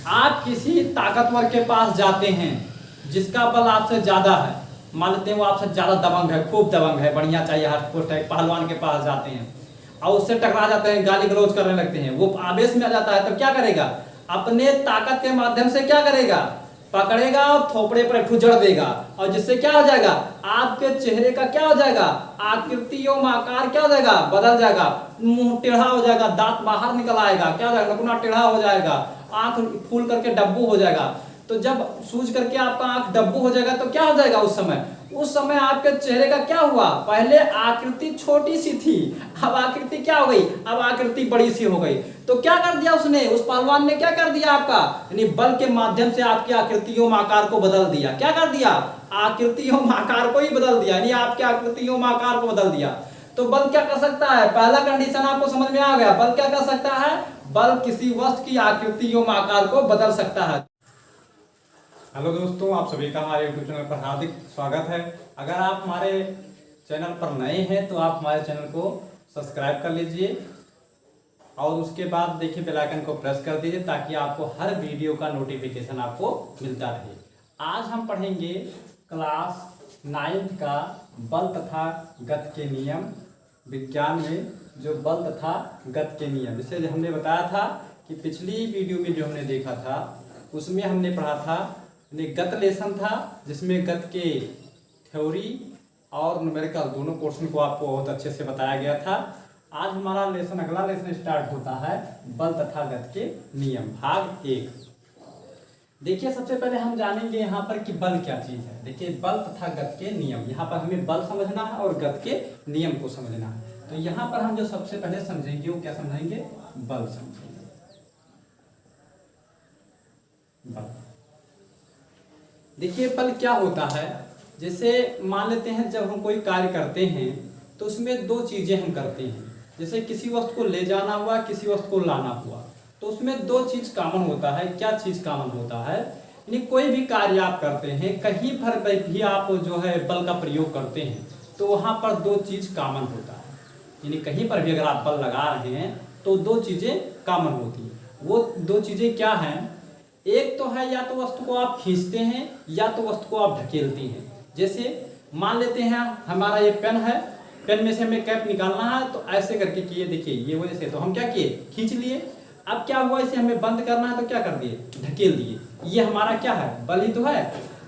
आप किसी ताकतवर के पास जाते हैं जिसका बल आपसे ज्यादा है, मान लेते हैं वो आपसे ज्यादा दबंग है, खूब दबंग है, बढ़िया चाहिए, हट पोस्ट है, पहलवान के पास जाते हैं और उससे टकरा जाते हैं, गाली गलौज करने लगते हैं, वो आवेश में आ जाता है, तो क्या करेगा? अपने ताकत के माध्यम से क्या करेगा? पकड़ेगा और थोपड़े पर ठुजड़ देगा, और जिससे क्या हो जाएगा? आपके चेहरे का क्या हो जाएगा? आकृति एवं आकार क्या हो जाएगा? बदल जाएगा, मुंह टेढ़ा हो जाएगा, दांत बाहर निकल आएगा, क्या हो जाएगा? नकुना टेढ़ा हो जाएगा, आंख फूल करके डब्बू हो जाएगा। तो जब सूज करके आपका आंख डब्बू हो जाएगा तो क्या हो जाएगा? उस समय आपके चेहरे का क्या हुआ? पहले आकृति छोटी सी थी, अब आकृति क्या हो गई? अब आकृति बड़ी सी हो गई। तो क्या कर दिया उसने, उस पहलवान ने क्या कर दिया? आपका यानी बल के माध्यम से आपकी आकृतियों आकार को बदल दिया। क्या कर दिया? आकृतियों आकार को ही बदल दिया, यानी आपके आकृतियों आकार को बदल दिया। तो बल क्या कर सकता है? पहला कंडीशन आपको समझ में आ गया। बल क्या कर सकता है? बल किसी वस्तु की आकृतियों आकार को बदल सकता है। हेलो दोस्तों, आप सभी का हमारे यूट्यूब चैनल पर हार्दिक स्वागत है। अगर आप हमारे चैनल पर नए हैं तो आप हमारे चैनल को सब्सक्राइब कर लीजिए और उसके बाद देखिए बेल आइकन को प्रेस कर दीजिए ताकि आपको हर वीडियो का नोटिफिकेशन आपको मिलता रहे। आज हम पढ़ेंगे क्लास 9th का बल तथा गति के नियम, विज्ञान में जो बल तथा गति के नियम, जिसे हमने बताया था कि पिछली वीडियो में जो हमने देखा था उसमें हमने पढ़ा था गत लेसन था, जिसमें गत के थ्योरी और न्यूमेरिकल दोनों पोर्शन को आपको बहुत अच्छे से बताया गया था। आज हमारा लेसन, अगला लेसन स्टार्ट होता है बल तथा गति के नियम, भाग 1। देखिए सबसे पहले हम जानेंगे यहाँ पर कि बल क्या चीज है। देखिए बल तथा गति के नियम, यहाँ पर हमें बल समझना है और गति के नियम को समझना है। तो यहाँ पर हम जो सबसे पहले समझेंगे वो क्या समझेंगे? बल समझेंगे। बल, देखिए बल क्या होता है? जैसे मान लेते हैं जब हम कोई कार्य करते हैं तो उसमें दो चीजें हम करते हैं। जैसे किसी वस्तु को ले जाना हुआ, किसी वस्तु को लाना हुआ, तो उसमें दो चीज कॉमन होता है। क्या चीज कॉमन होता है? यानी कोई भी कार्य आप करते हैं, कहीं पर भी आप जो है बल का प्रयोग करते हैं तो वहां पर दो चीज कॉमन होता है। यानी कहीं पर भी अगर आप बल लगा रहे हैं तो दो चीजें कॉमन होती हैं। वो दो चीजें क्या हैं? एक तो है या तो वस्तु को आप खींचते हैं या तो वस्तु को आप ढकेलते हैं। जैसे मान लेते हैं हमारा ये पेन है, पेन में से हमें कैप निकालना है तो ऐसे करके किए, देखिए ये वजह से तो हम क्या किए? खींच लिए। अब क्या हुआ? इसे हमें बंद करना है तो क्या कर दिए? ढकेल दिए। ये हमारा क्या है? बल ही तो है।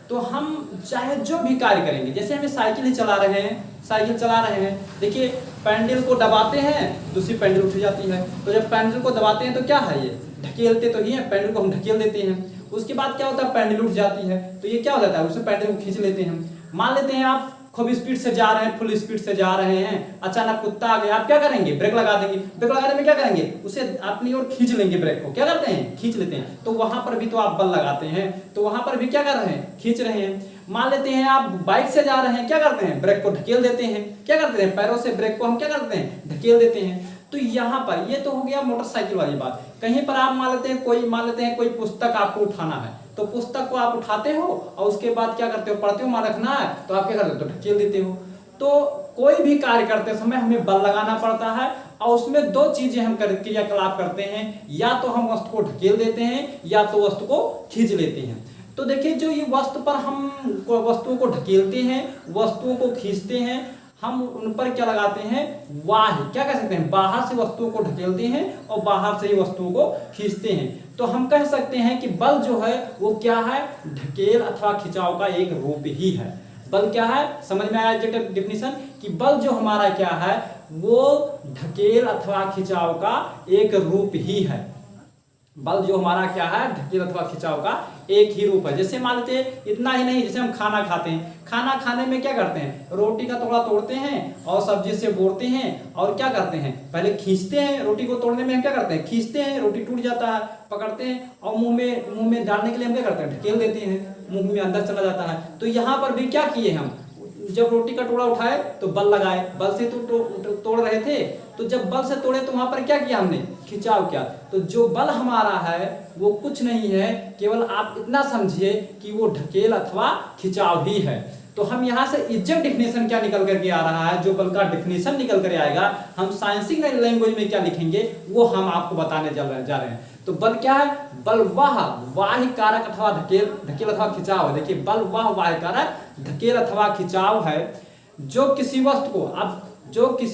तो हम चाहे जो भी कार्य करेंगे, जैसे हमें साइकिल ही चला रहे हैं, साइकिल चला रहे हैं, देखिए पैडल को दबाते हैं, दूसरी पैडल उठ जाती है। तो जब पैडल को दबाते हैं तो क्या है? ये ढकेलते तो ही है, पैडल को हम ढकेल देते हैं। उसके बाद क्या होता है? पैडल उठ जाती है तो ये क्या हो जाता है? उससे पैडल को खींच लेते हैं। मान लेते हैं आप खूब स्पीड से जा रहे हैं, फुल स्पीड से जा रहे हैं, अचानक कुत्ता आ गया, आप क्या करेंगे? ब्रेक लगा देंगे। ब्रेक लगाने में क्या करेंगे? उसे अपनी ओर खींच लेंगे, ब्रेक को क्या करते हैं? खींच लेते हैं। तो वहां पर भी तो आप बल लगाते हैं, तो वहां पर भी क्या कर रहे हैं? खींच रहे हैं। मान लेते हैं आप बाइक से जा रहे हैं, क्या करते हैं? ब्रेक को ढकेल देते हैं। क्या करते हैं? पैरों से ब्रेक को हम क्या करते हैं? ढकेल देते हैं। तो यहाँ पर ये तो हो गया मोटरसाइकिल वाली बात। कहीं पर आप मान लेते हैं कोई पुस्तक आपको उठाना है, तो पुस्तक को आप उठाते हो और उसके बाद क्या करते हो? पढ़ते हो, मान रखना है तो आप क्या करते हो? तो ढकेल देते हो। तो कोई भी कार्य करते समय हमें बल लगाना पड़ता है और उसमें दो चीजें हम क्रियाकलाप करते हैं, या तो हम वस्तु को ढकेल देते हैं या तो वस्तु को खींच लेते हैं। तो देखिए जो ये वस्तु पर हम वस्तुओं को ढकेलते हैं, वस्तुओं को खींचते हैं, हम उन पर क्या लगाते हैं? वाह्य, क्या कह सकते हैं? बाहर से वस्तुओं को ढकेलते हैं और बाहर से ही वस्तुओं को खींचते हैं। तो हम कह सकते हैं कि बल जो है वो क्या है? ढकेल अथवा खिंचाव का एक रूप ही है। बल क्या है? समझ में आया डेफिनेशन कि बल जो हमारा क्या है वो ढकेल अथवा खिंचाव का एक रूप ही है। बल जो हमारा क्या है? ढकेल अथवा खिंचाव का एक ही रूप है। जैसे मान लेते हैं, इतना ही नहीं, जैसे हम खाना खाते हैं, खाना खाने में क्या करते हैं? रोटी का टुकड़ा तोड़ते हैं और सब्जी से बोरते हैं और क्या करते हैं? पहले खींचते हैं। रोटी को तोड़ने में हम क्या करते हैं? खींचते हैं, रोटी टूट जाता है, पकड़ते हैं और मुंह में डालने के लिए हम क्या करते हैं? ढकेल देते हैं, मुंह में अंदर चला जाता है। तो यहाँ पर भी क्या किए हम? जब रोटी का टुकड़ा उठाए तो बल लगाए, बल से तो तोड़ रहे थे, तो जब बल से तोड़े तो वहां पर क्या किया हमने? खिंचाव किया। तो जो बल हमारा है वो कुछ नहीं है, केवल आप इतना समझिए कि वो ढकेल अथवा खिंचाव ही है। तो हम यहाँ से एग्जैक्ट डेफिनेशन क्या निकल करके आ रहा है, जो बल का डेफिनेशन निकल कर आएगा, हम साइंसिंग लैंग्वेज में क्या लिखेंगे वो हम आपको बताने जा रहे हैं। तो बल क्या है? बल वह वाह्य कारक अथवा धकेल अथवा खिंचाव है। देखिए बल वह वाह्य कारक धकेल अथवा खिंचाव है जो किसी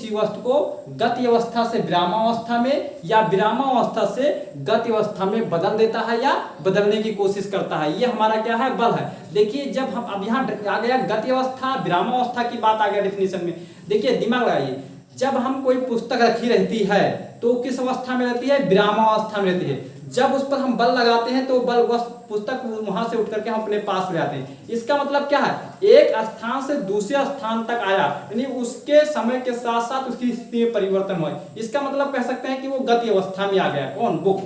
वस्तु को गति अवस्था से विरामावस्था में या विरामावस्था से गति अवस्था में बदल देता है या बदलने की कोशिश करता है, ये हमारा क्या है? बल है। देखिए जब हम अब यहाँ आ गया गति अवस्था विरामावस्था की बात आ गया डेफिनेशन में। देखिए दिमाग लगाइए, जब हम कोई पुस्तक रखी रहती है तो किस अवस्था में रहती है? विरामावस्था में रहती है। जब उस पर हम बल लगाते हैं तो बल पुस्तक वहां से उठ करके हम अपने पास ले आते हैं। इसका मतलब क्या है? एक स्थान से दूसरे स्थान तक आया, यानी उसके समय के साथ साथ उसकी स्थिति में परिवर्तन हुआ। इसका मतलब कह सकते हैं कि वो गति अवस्था में आ गया। कौन? बुक।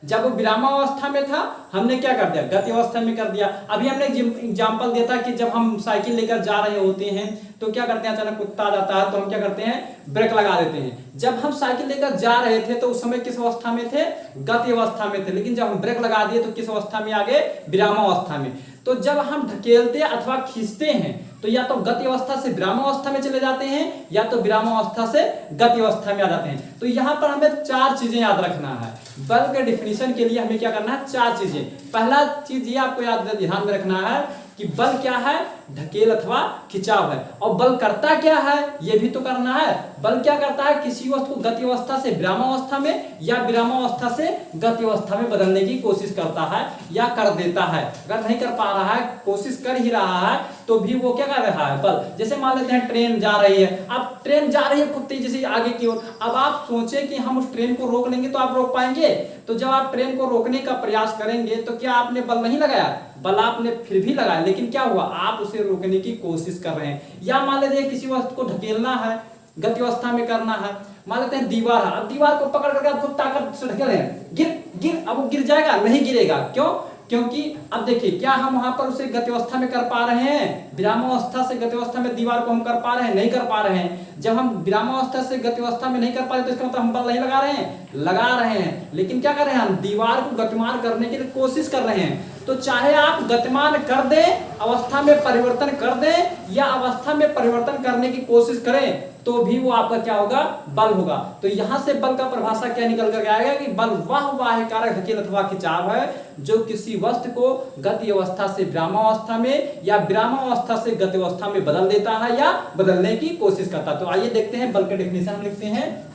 जब वो विरामावस्था में था हमने क्या कर दिया? गति अवस्था में कर दिया। अभी हमने एग्जांपल दिया था कि जब हम साइकिल लेकर जा रहे होते हैं तो क्या करते हैं? अचानक कुत्ता आ जाता है तो हम क्या करते हैं? ब्रेक लगा देते हैं। जब हम साइकिल लेकर जा रहे थे तो उस समय किस अवस्था में थे? गति अवस्था में थे। लेकिन जब हम ब्रेक लगा दिए तो किस अवस्था में आ गए? विरामावस्था में। तो जब हम ढकेलते अथवा खींचते हैं तो या तो गति अवस्था से विरामावस्था में चले जाते हैं या तो विरामावस्था से गति अवस्था में आ जाते हैं। तो यहाँ पर हमें 4 चीजें याद रखना है। बल के डिफिनीशन के लिए हमें क्या करना है? 4 चीजें। पहला चीज ये आपको ध्यान में रखना है कि बल क्या है? ढकेल अथवा खिंचाव है। और बल करता क्या है? ये भी तो करना है। बल क्या करता है? किसी वस्तु को गति अवस्था से विरामावस्था में या विरामावस्था से गति अवस्था में बदलने की कोशिश करता है या कर देता है। अगर नहीं कर पा रहा है, कोशिश कर ही रहा है, तो भी वो क्या कर रहा है? बल। जैसे मान लेते हैं ट्रेन जा रही है, अब ट्रेन जा रही है खूब तेजी से आगे की ओर। अब आप सोचे कि हम उस ट्रेन को रोक लेंगे तो आप रोक पाएंगे? तो जब आप ट्रेन को रोकने का प्रयास करेंगे तो क्या आपने बल नहीं लगाया? बल आपने फिर भी लगाया, लेकिन क्या हुआ? आप उसे रोकने की कोशिश कर रहे हैं। या मान लीजिए किसी वस्तु को ढकेलना है, गति अवस्था में करना है। मान लेते हैं दीवार है, अब दीवार को पकड़ करके आप खूब ताकत से ढकेल रहे हैं, गिर अब वो गिर जाएगा? नहीं गिरेगा। क्यों? क्योंकि अब देखिए क्या हम वहां पर उसे गति अवस्था में कर पा रहे हैं? विरामावस्था से गति अवस्था में दीवार को हम कर पा रहे हैं? नहीं कर पा रहे हैं। जब हम विरामावस्था से गति अवस्था में नहीं कर पा रहे तो इसका मतलब हम बल नहीं लगा रहे हैं? लगा रहे हैं। लेकिन क्या कर रहे हैं? हम दीवार को गतिमान करने की कोशिश कर रहे हैं। तो चाहे आप गतिमान कर दें, अवस्था में परिवर्तन कर दें या अवस्था में परिवर्तन करने की कोशिश करें, तो भी वो आपका क्या होगा? बल होगा। तो यहां से बल का परिभाषा क्या निकल कर आएगा कि बल वह वाह्य कारक धकेल अथवा खिंचाव है जो किसी वस्तु को गति अवस्था से विरामावस्था में या विरामावस्था से गति अवस्था में बदल देता है या बदलने की कोशिश करता है। तो आइए देखते हैं बल के डेफिनेशन हम लिखते हैं।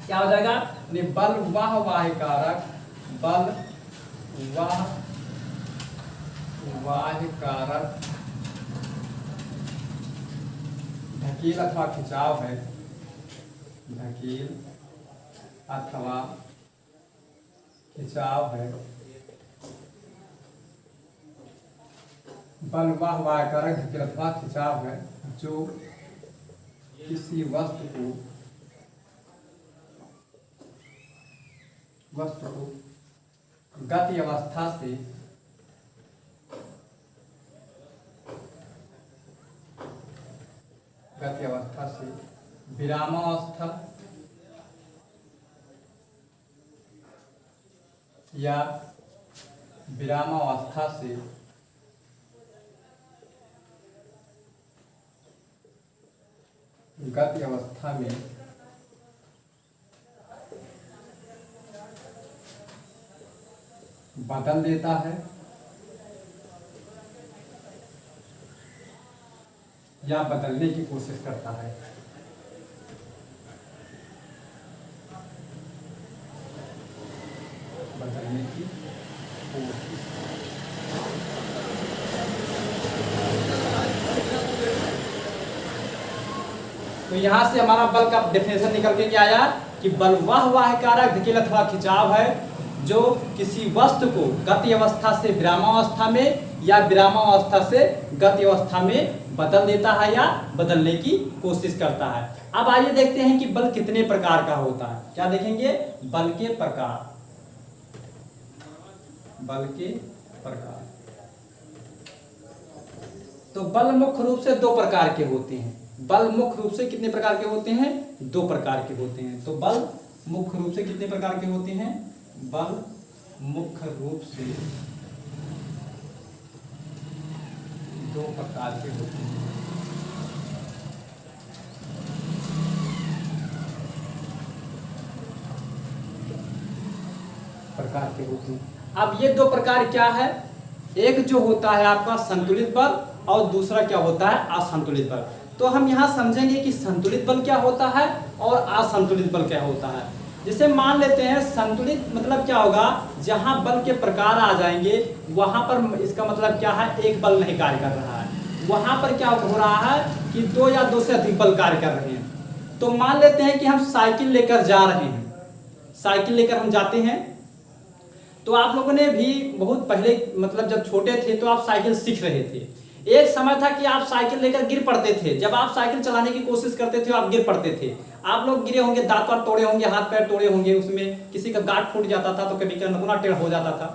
क्या हो जाएगा? बल वह वाह्य कारक, बल वह वाह्य कारक धकेल अथवा खिंचाव है, धकेल अथवा खिंचाव है। बल वह वाह्य कारक धकेल अथवा खिंचाव है जो किसी वस्तु को गति अवस्था से विरामावस्था या विरामावस्था से गति अवस्था में बदल देता है या बदलने की कोशिश करता है। बदलने की कोशिश। तो यहां से हमारा बल का डेफिनेशन निकल के क्या आया कि बल वह वाह्य कारक धकेल अथवा खिंचाव है जो किसी वस्तु को गति अवस्था से विरामावस्था में या विरामावस्था से गति अवस्था में बदल देता है या बदलने की कोशिश करता है। अब आइए देखते हैं कि बल कितने प्रकार का होता है। क्या देखेंगे? बल के प्रकार। बल के प्रकार। तो बल मुख्य रूप से 2 प्रकार के होते हैं। बल मुख्य रूप से कितने प्रकार के होते हैं? 2 प्रकार के होते हैं। तो बल मुख्य रूप से कितने प्रकार के होते हैं? बल मुख्य रूप से 2 प्रकार के होते हैं। प्रकार के होते हैं। अब ये दो प्रकार क्या है, एक जो होता है आपका संतुलित बल और दूसरा क्या होता है असंतुलित बल। तो हम यहाँ समझेंगे कि संतुलित बल क्या होता है और असंतुलित बल क्या होता है। जैसे मान लेते हैं संतुलित मतलब क्या होगा, जहां बल के प्रकार आ जाएंगे वहां पर इसका मतलब क्या है, एक बल नहीं कार्य कर रहा है, वहां पर क्या हो रहा है कि दो या दो से अधिक बल कार्य कर रहे हैं। तो मान लेते हैं कि हम साइकिल लेकर जा रहे हैं, साइकिल लेकर हम जाते हैं। तो आप लोगों ने भी बहुत पहले मतलब जब छोटे थे तो आप साइकिल सीख रहे थे। एक समय था कि आप साइकिल लेकर गिर पड़ते थे, जब आप साइकिल चलाने की कोशिश करते थे आप गिर पड़ते थे। आप लोग गिरे होंगे, दांत वात तोड़े होंगे, हाथ पैर तोड़े होंगे, उसमें किसी का गांठ फूट जाता था तो कभी का नगुना टेढ़ हो जाता था।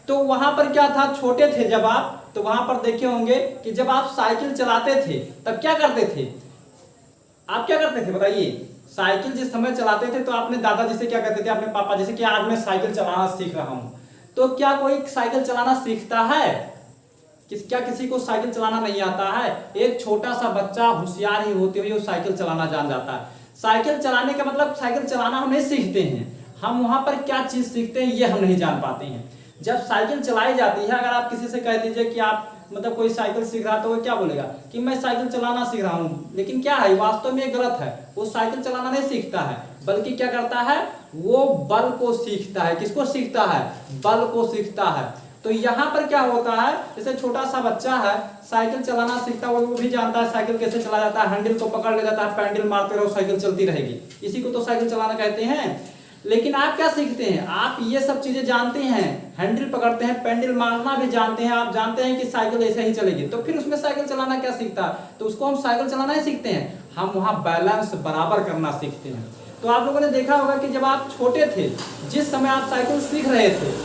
तो वहां पर क्या था, छोटे थे जब आप, तो वहां पर देखे होंगे कि जब आप साइकिल चलाते थे तब क्या करते थे, आप क्या करते थे बताइए। साइकिल जिस समय चलाते थे तो आपने दादाजी से क्या कहते थे, अपने पापा जैसे कि आज मैं साइकिल चलाना सीख रहा हूं। तो क्या कोई साइकिल चलाना सीखता है, क्या किसी को साइकिल चलाना नहीं आता है। एक छोटा सा बच्चा होशियार ही होते हुए वो साइकिल चलाना जान जाता है। साइकिल चलाने का मतलब साइकिल चलाना हम नहीं सीखते हैं, हम वहां पर क्या चीज सीखते हैं ये हम नहीं जान पाते हैं। जब साइकिल चलाई जाती है, अगर आप किसी से कह दीजिए कि आप मतलब कोई साइकिल सीख रहा है तो वो क्या बोलेगा कि मैं साइकिल चलाना सीख रहा हूँ, लेकिन क्या है वास्तव में गलत है। वो साइकिल चलाना नहीं सीखता है, बल्कि क्या करता है, वो बल को सीखता है। किसको सीखता है, बल को सीखता है। तो यहाँ पर क्या होता है, जैसे छोटा सा बच्चा है साइकिल चलाना सीखता है, वो भी जानता है साइकिल कैसे चलाया जाता है, हैंडल को पकड़ ले जाता है, पैडल मारते रहो साइकिल चलती रहेगी, इसी को तो साइकिल चलाना कहते हैं। लेकिन आप क्या सीखते हैं, आप ये सब चीजें जानते हैं, हैंडल पकड़ते हैं, पैडल मारना भी जानते हैं, आप जानते हैं कि साइकिल ऐसे ही चलेगी, तो फिर उसमें साइकिल चलाना क्या सीखता है, तो उसको हम साइकिल चलाना ही सीखते हैं, हम वहां बैलेंस बराबर करना सीखते हैं। तो आप लोगों ने देखा होगा कि जब आप छोटे थे, जिस समय आप साइकिल सीख रहे थे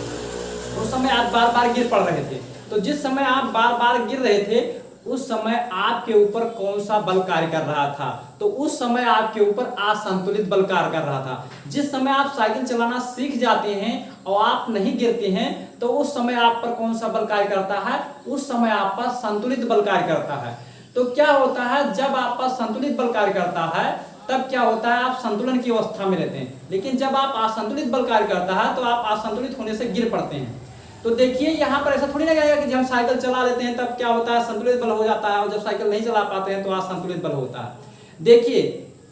उस समय आप बार बार गिर पड़ रहे थे। तो जिस समय आप बार बार गिर रहे थे उस समय आपके ऊपर कौन सा बल कार्य कर रहा था, तो उस समय आपके ऊपर असंतुलित बल कार्य कर रहा था। जिस समय आप साइकिल चलाना सीख जाते हैं और आप नहीं गिरते हैं तो उस समय आप पर कौन सा बल कार्य करता है, उस समय आप पर संतुलित बल कार्य करता है। तो क्या होता है, जब आप पर संतुलित बल कार्य करता है तब क्या होता है, आप संतुलन की अवस्था में रहते हैं। लेकिन जब आप असंतुलित बल कार्य करता है तो आप असंतुलित होने से गिर पड़ते हैं। तो देखिए यहाँ पर ऐसा थोड़ी ना जाएगा कि जब हम साइकिल चला लेते हैं तब क्या होता है, संतुलित बल हो जाता है, और जब साइकिल नहीं चला पाते हैं तो असंतुलित बल होता है। देखिए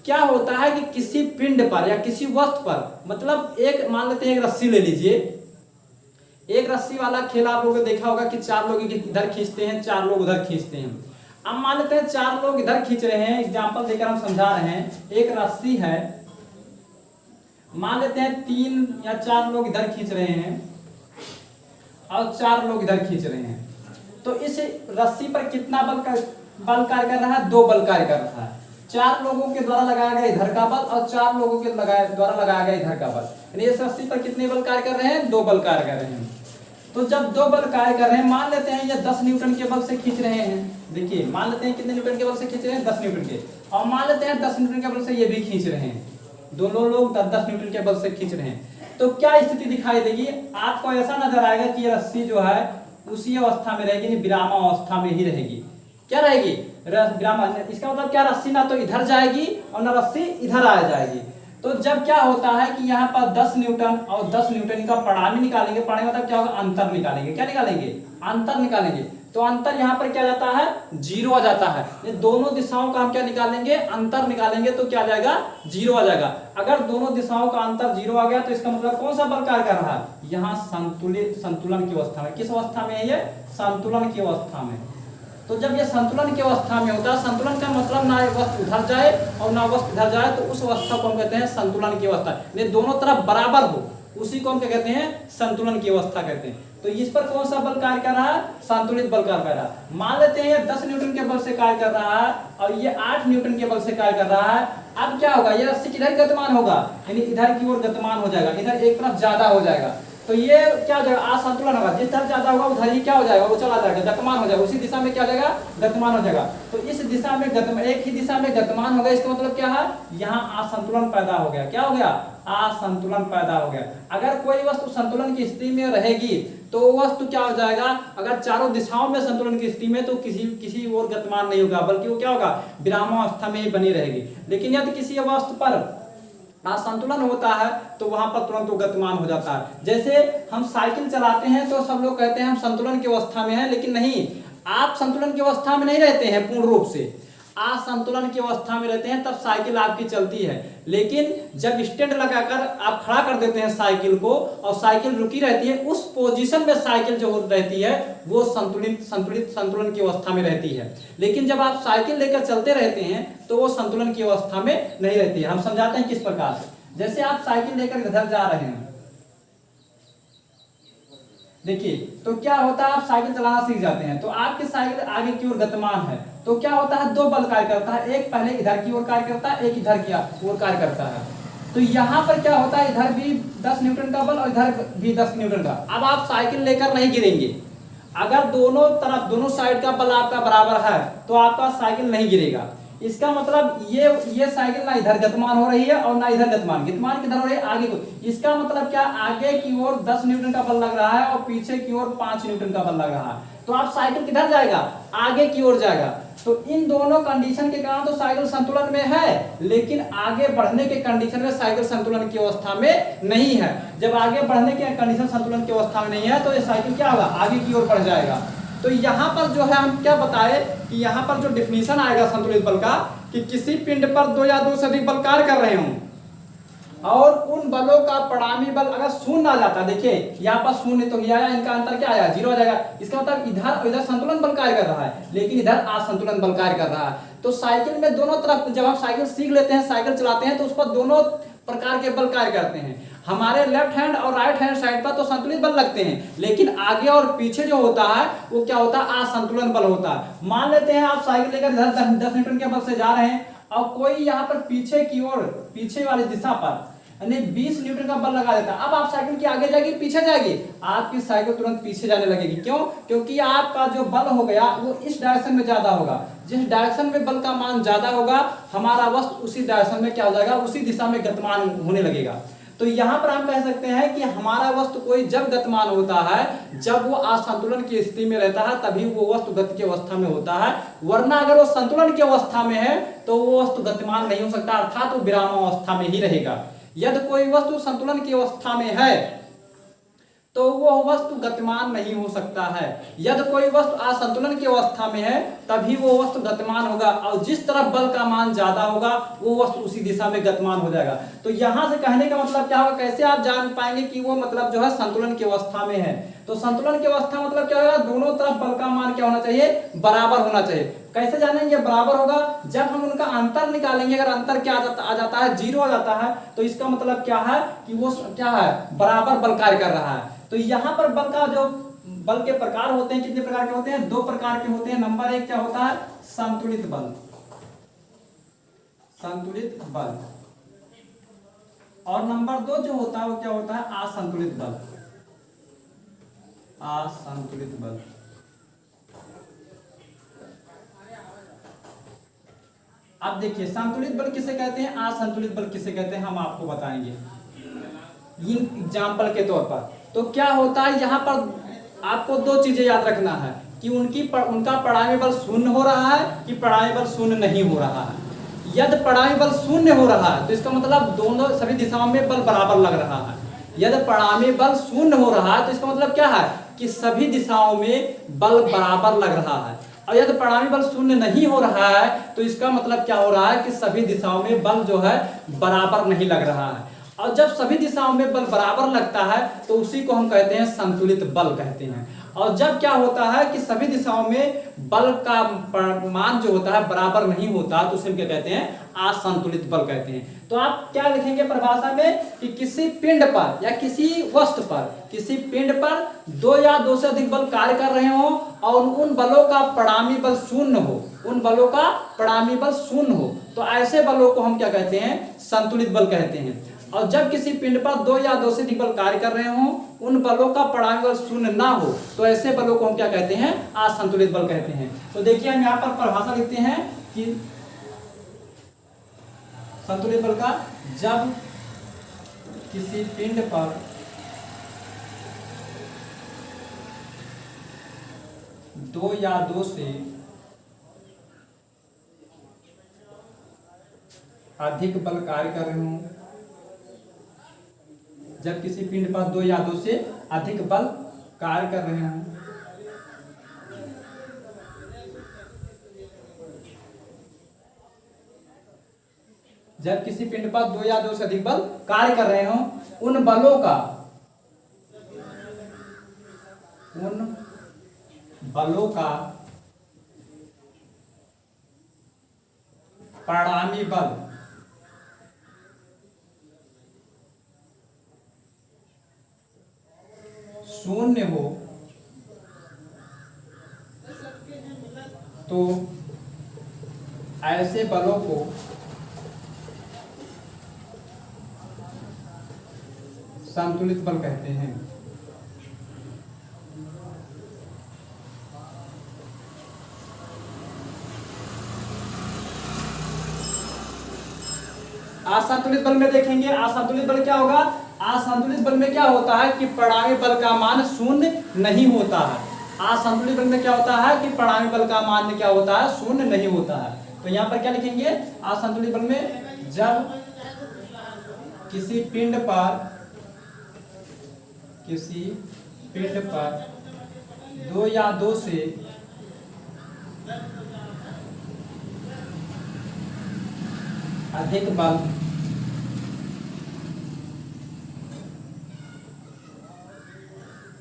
क्या होता है कि किसी पिंड पर या किसी वस्तु पर, मतलब एक मान लेते हैं एक रस्सी ले लीजिए, एक रस्सी वाला खेल आप लोगों ने देखा होगा कि 4 लोग इधर खींचते हैं, 4 लोग उधर खींचते हैं। अब मान लेते हैं 4 लोग इधर खींच रहे हैं, एग्जाम्पल देकर हम समझा रहे हैं। एक रस्सी है, मान लेते हैं 3 या 4 लोग इधर खींच रहे हैं और 4 लोग इधर खींच रहे हैं। तो इस रस्सी पर कितना बल कार्य कर रहा है, 2 बल कार्य कर रहा है। 4 लोगों के द्वारा लगाया गया इधर का बल और 4 लोगों के द्वारा लगाया गया इधर का बल, यानी इस रस्सी पर कितने बल कार्य कर रहे हैं, 2 बल कार्य कर रहे हैं। तो जब 2 बल कार्य कर रहे हैं, मान लेते हैं ये 10 न्यूटन के बल से खींच रहे हैं। देखिए मान लेते हैं कितने न्यूटन के बल से खींच रहे हैं, 10 न्यूटन के, और मान लेते हैं 10 न्यूटन के बल से ये भी खींच रहे हैं, दोनों लोग 10 न्यूटन के बल से खींच रहे हैं। तो क्या स्थिति दिखाई देगी, आपको ऐसा नजर आएगा कि ये रस्सी जो है उसी अवस्था में रहेगी, विराम अवस्था में ही रहेगी। क्या रहेगी, विराम। इसका मतलब क्या, रस्सी ना तो इधर जाएगी और ना रस्सी इधर आ जाएगी। तो जब क्या होता है कि यहाँ पर 10 न्यूटन और 10 न्यूटन का परिणामी निकालेंगे, परिणामी मतलब क्या होगा, अंतर निकालेंगे। क्या निकालेंगे, अंतर निकालेंगे। तो अंतर यहाँ पर क्या जाता है, 0 आ जाता है। ये दोनों दिशाओं का हम क्या निकालेंगे, अंतर निकालेंगे, तो क्या आ जाएगा, 0 आ जाएगा। अगर दोनों दिशाओं का अंतर 0 आ गया तो इसका मतलब कौन सा बल कार्य कर रहा है, यहाँ संतुलन की अवस्था में। किस अवस्था में है ये, संतुलन की अवस्था में। तो जब ये संतुलन की अवस्था में होता है, संतुलन का मतलब ना वस्तु उधर जाए और ना वस्तु इधर जाए, तो उस अवस्था को हम कहते हैं संतुलन की अवस्था। ये दोनों तरफ बराबर हो, उसी को हम क्या कहते हैं, संतुलन की अवस्था कहते हैं। तो इस पर कौन सा बल कार्य कर रहा है, संतुलित बल कार्य कर रहा है। मान लेते हैं ये 10 न्यूटन के बल से कार्य कर रहा है और ये 8 न्यूटन के बल से कार्य कर रहा है। अब क्या होगा, ये रस्सी किधर गतिमान होगा, यानी इधर की ओर गतिमान हो जाएगा, इधर एक तरफ ज्यादा हो जाएगा। तो ये क्या हो जाएगा, असंतुलन होगा। जिस तरफ ज्यादा होगा उधर ही क्या हो जाएगा, वो चला जाएगा, गतिमान हो जाएगा, उसी दिशा में क्या हो जाएगा, गतिमान हो जाएगा। तो इस दिशा में एक ही दिशा में गतिमान हो गया, इसका मतलब क्या है, यहाँ असंतुलन पैदा हो गया। क्या हो गया, असंतुलन पैदा हो गया। अगर कोई वस्तु संतुलन की स्थिति में रहेगी तो वस्तु क्या हो जाएगा, अगर चारों दिशाओं में संतुलन की स्थिति में, तो किसी और गतिमान नहीं होगा, बल्कि वो क्या होगा, विरामावस्था में ही बनी रहेगी। लेकिन यदि किसी वस्तु पर असंतुलन होता है तो वहां पर तुरंत वो गतिमान हो जाता है। जैसे हम साइकिल चलाते हैं तो सब लोग कहते हैं हम संतुलन की अवस्था में हैं, लेकिन नहीं, आप संतुलन की अवस्था में नहीं रहते हैं पूर्ण रूप से। असंतुलन की अवस्था में रहते हैं तब साइकिल आपकी चलती है, लेकिन जब स्टैंड लगाकर आप खड़ा कर देते हैं साइकिल को और साइकिल रुकी रहती है, उस पोजीशन में साइकिल जो रहती है वो संतुलन की अवस्था में रहती है। लेकिन जब आप साइकिल लेकर चलते रहते हैं तो वो संतुलन की अवस्था में नहीं रहती है। हम समझाते हैं किस प्रकार से। जैसे आप साइकिल लेकर इधर जा रहे हैं, देखिए तो क्या होता है, आप साइकिल चलाना सीख जाते हैं तो आपकी साइकिल आगे की ओर गतिमान है, तो क्या होता है, दो बल कार्य करता है, एक पहले इधर की ओर कार्य करता है, एक इधर की ओर कार्य करता है। तो यहाँ पर क्या होता है, इधर भी 10 न्यूटन का बल और इधर भी 10 न्यूटन का। अब आप साइकिल लेकर नहीं गिरेंगे, अगर दोनों तरफ दोनों साइड का बल आपका बराबर है तो आपका साइकिल नहीं गिरेगा। इसका मतलब ये साइकिल ना इधर गतिमान हो रही है और ना इधर गतिमान किधर हो रही है, आगे को। इसका मतलब क्या, आगे की ओर 10 न्यूटन का बल लग रहा है और पीछे की ओर 5 न्यूटन का बल लग रहा है, तो आप साइकिल किधर जाएगा, आगे की ओर जाएगा। तो इन दोनों कंडीशन के कारण तो साइकिल संतुलन में है, लेकिन आगे बढ़ने के कंडीशन में साइकिल संतुलन की अवस्था में नहीं है। जब आगे बढ़ने के कंडीशन संतुलन की अवस्था में नहीं है तो ये साइकिल क्या होगा, आगे की ओर बढ़ जाएगा। तो यहाँ पर जो है हम क्या बताए कि यहाँ पर जो डिफिनीशन आएगा संतुलित बल का, कि किसी पिंड पर दो या दो से अधिक बल कार्य कर रहे हों और उन बलों का परिणामी बल अगर शून्य आ जाता, देखिए यहाँ पर शून्य तो ये आया, इनका अंतर क्या आया, 0 आ जाएगा। इसका मतलब इधर संतुलन बल कार्य कर रहा है लेकिन इधर असंतुलन बल कार्य कर रहा है। तो साइकिल में दोनों तरफ, जब हम साइकिल सीख लेते हैं, साइकिल चलाते हैं, तो उस पर दोनों प्रकार के बल कार्य करते हैं। हमारे लेफ्ट हैंड और राइट हैंड साइड पर तो संतुलित बल लगते हैं, लेकिन आगे और पीछे जो होता है वो क्या होता है, असंतुलन बल होता है। मान लेते हैं आप साइकिल लेकर 10 न्यूटन के बल से जा रहे हैं और कोई यहाँ पर पीछे की ओर, पीछे वाली दिशा पर यानी 20 न्यूटन का बल लगा देता है। अब आप साइकिल की आगे जाएगी पीछे जाएगी, आपकी साइकिल तुरंत पीछे जाने लगेगी। क्यों, क्योंकि आपका जो बल हो गया वो इस डायरेक्शन में ज्यादा होगा। जिस डायरेक्शन में बल का मान ज्यादा होगा, हमारा वस्तु उसी डायरेक्शन में क्या हो जाएगा, उसी दिशा में गतिमान होने लगेगा। तो यहाँ पर हम कह सकते हैं कि हमारा वस्तु कोई जब गतिमान होता है, जब वो असंतुलन की स्थिति में रहता है, तभी वो वस्तु गति की अवस्था में होता है। वरना अगर वो संतुलन की अवस्था में है तो वो वस्तु गतिमान नहीं हो सकता, अर्थात वो विरामावस्था में ही रहेगा। यदि कोई वस्तु संतुलन की अवस्था में है तो वो वस्तु गतिमान नहीं हो सकता है। यदि कोई वस्तु असंतुलन की अवस्था में है तभी वो वस्तु गतिमान होगा, और जिस तरफ बल का मान ज्यादा होगा वो वस्तु उसी दिशा में गतिमान हो जाएगा। तो यहाँ से कहने का मतलब क्या होगा, कैसे आप जान पाएंगे कि वो मतलब जो है संतुलन की अवस्था में है। तो संतुलन की अवस्था मतलब क्या होगा, दोनों तरफ बल का मान क्या होना चाहिए, बराबर होना चाहिए। कैसे जानेंगे बराबर होगा, जब हम उनका अंतर निकालेंगे। अगर अंतर क्या आ जाता है, 0 आ जाता है, तो इसका मतलब क्या है कि वो क्या है, बराबर बल कार्य कर रहा है। तो यहाँ पर बल का जो बल के प्रकार होते हैं, कितने प्रकार के होते हैं, 2 प्रकार के होते हैं। नंबर 1 क्या होता है, संतुलित बल, संतुलित बल। और नंबर 2 जो होता है वो क्या होता है, असंतुलित बल, असंतुलित बल। अब देखिए संतुलित बल किसे कहते हैं, असंतुलित बल किसे कहते हैं, हम आपको बताएंगे इन एग्जाम्पल के तौर पर। तो क्या होता है, यहाँ पर आपको 2 चीजें याद रखना है कि उनका परिणामी बल शून्य हो रहा है कि परिणामी बल शून्य नहीं हो रहा है। यदि परिणामी बल शून्य हो रहा है तो इसका मतलब दोनों सभी दिशाओं में बल बराबर लग रहा है। यदि परिणामी बल शून्य हो रहा है तो इसका मतलब क्या है कि सभी दिशाओं में बल बराबर लग रहा है। और यदि परिणामी बल शून्य नहीं हो रहा है तो इसका मतलब क्या हो रहा है कि सभी दिशाओं में बल जो है बराबर नहीं लग रहा है। और जब सभी दिशाओं में बल बराबर लगता है तो उसी को हम कहते हैं संतुलित बल कहते हैं। और जब क्या होता है कि सभी दिशाओं में बल का मान जो होता है बराबर नहीं होता तो उसे क्या कहते हैं, असंतुलित बल कहते हैं। तो आप क्या लिखेंगे परिभाषा में कि किसी पिंड पर या किसी वस्तु पर, किसी पिंड पर 2 या 2 से अधिक बल कार्य कर रहे हो और उन बलों का परिणामी बल शून्य हो, उन बलों का परिणामी बल शून्य हो, तो ऐसे बलों को हम क्या कहते हैं, संतुलित बल कहते हैं। और जब किसी पिंड पर 2 या 2 से अधिक बल कार्य कर रहे हो, उन बलों का परिणामी बल शून्य ना हो, तो ऐसे बलों को हम क्या कहते हैं, असंतुलित बल कहते हैं। तो देखिए हम यहाँ पर परिभाषा लिखते हैं कि संतुलित बल का, जब किसी पिंड पर 2 या 2 से अधिक बल कार्य कर रहे हो जब किसी पिंड पर दो या दो से अधिक बल कार्य कर रहे हों। जब किसी पिंड पर दो या दो से अधिक बल कार्य कर रहे हों, उन बलों का परिणामी बल शून्य हो तो ऐसे बलों को संतुलित बल कहते हैं। असंतुलित बल में देखेंगे, असंतुलित बल क्या होगा? असंतुलित बल में क्या होता है कि परिणामी बल का मान शून्य नहीं होता है। असंतुलित बल में क्या होता है कि परिणामी बल का मान क्या होता है? शून्य नहीं होता है। तो यहाँ पर क्या लिखेंगे? असंतुलित बल में जब किसी पिंड पर दो या दो से अधिक बल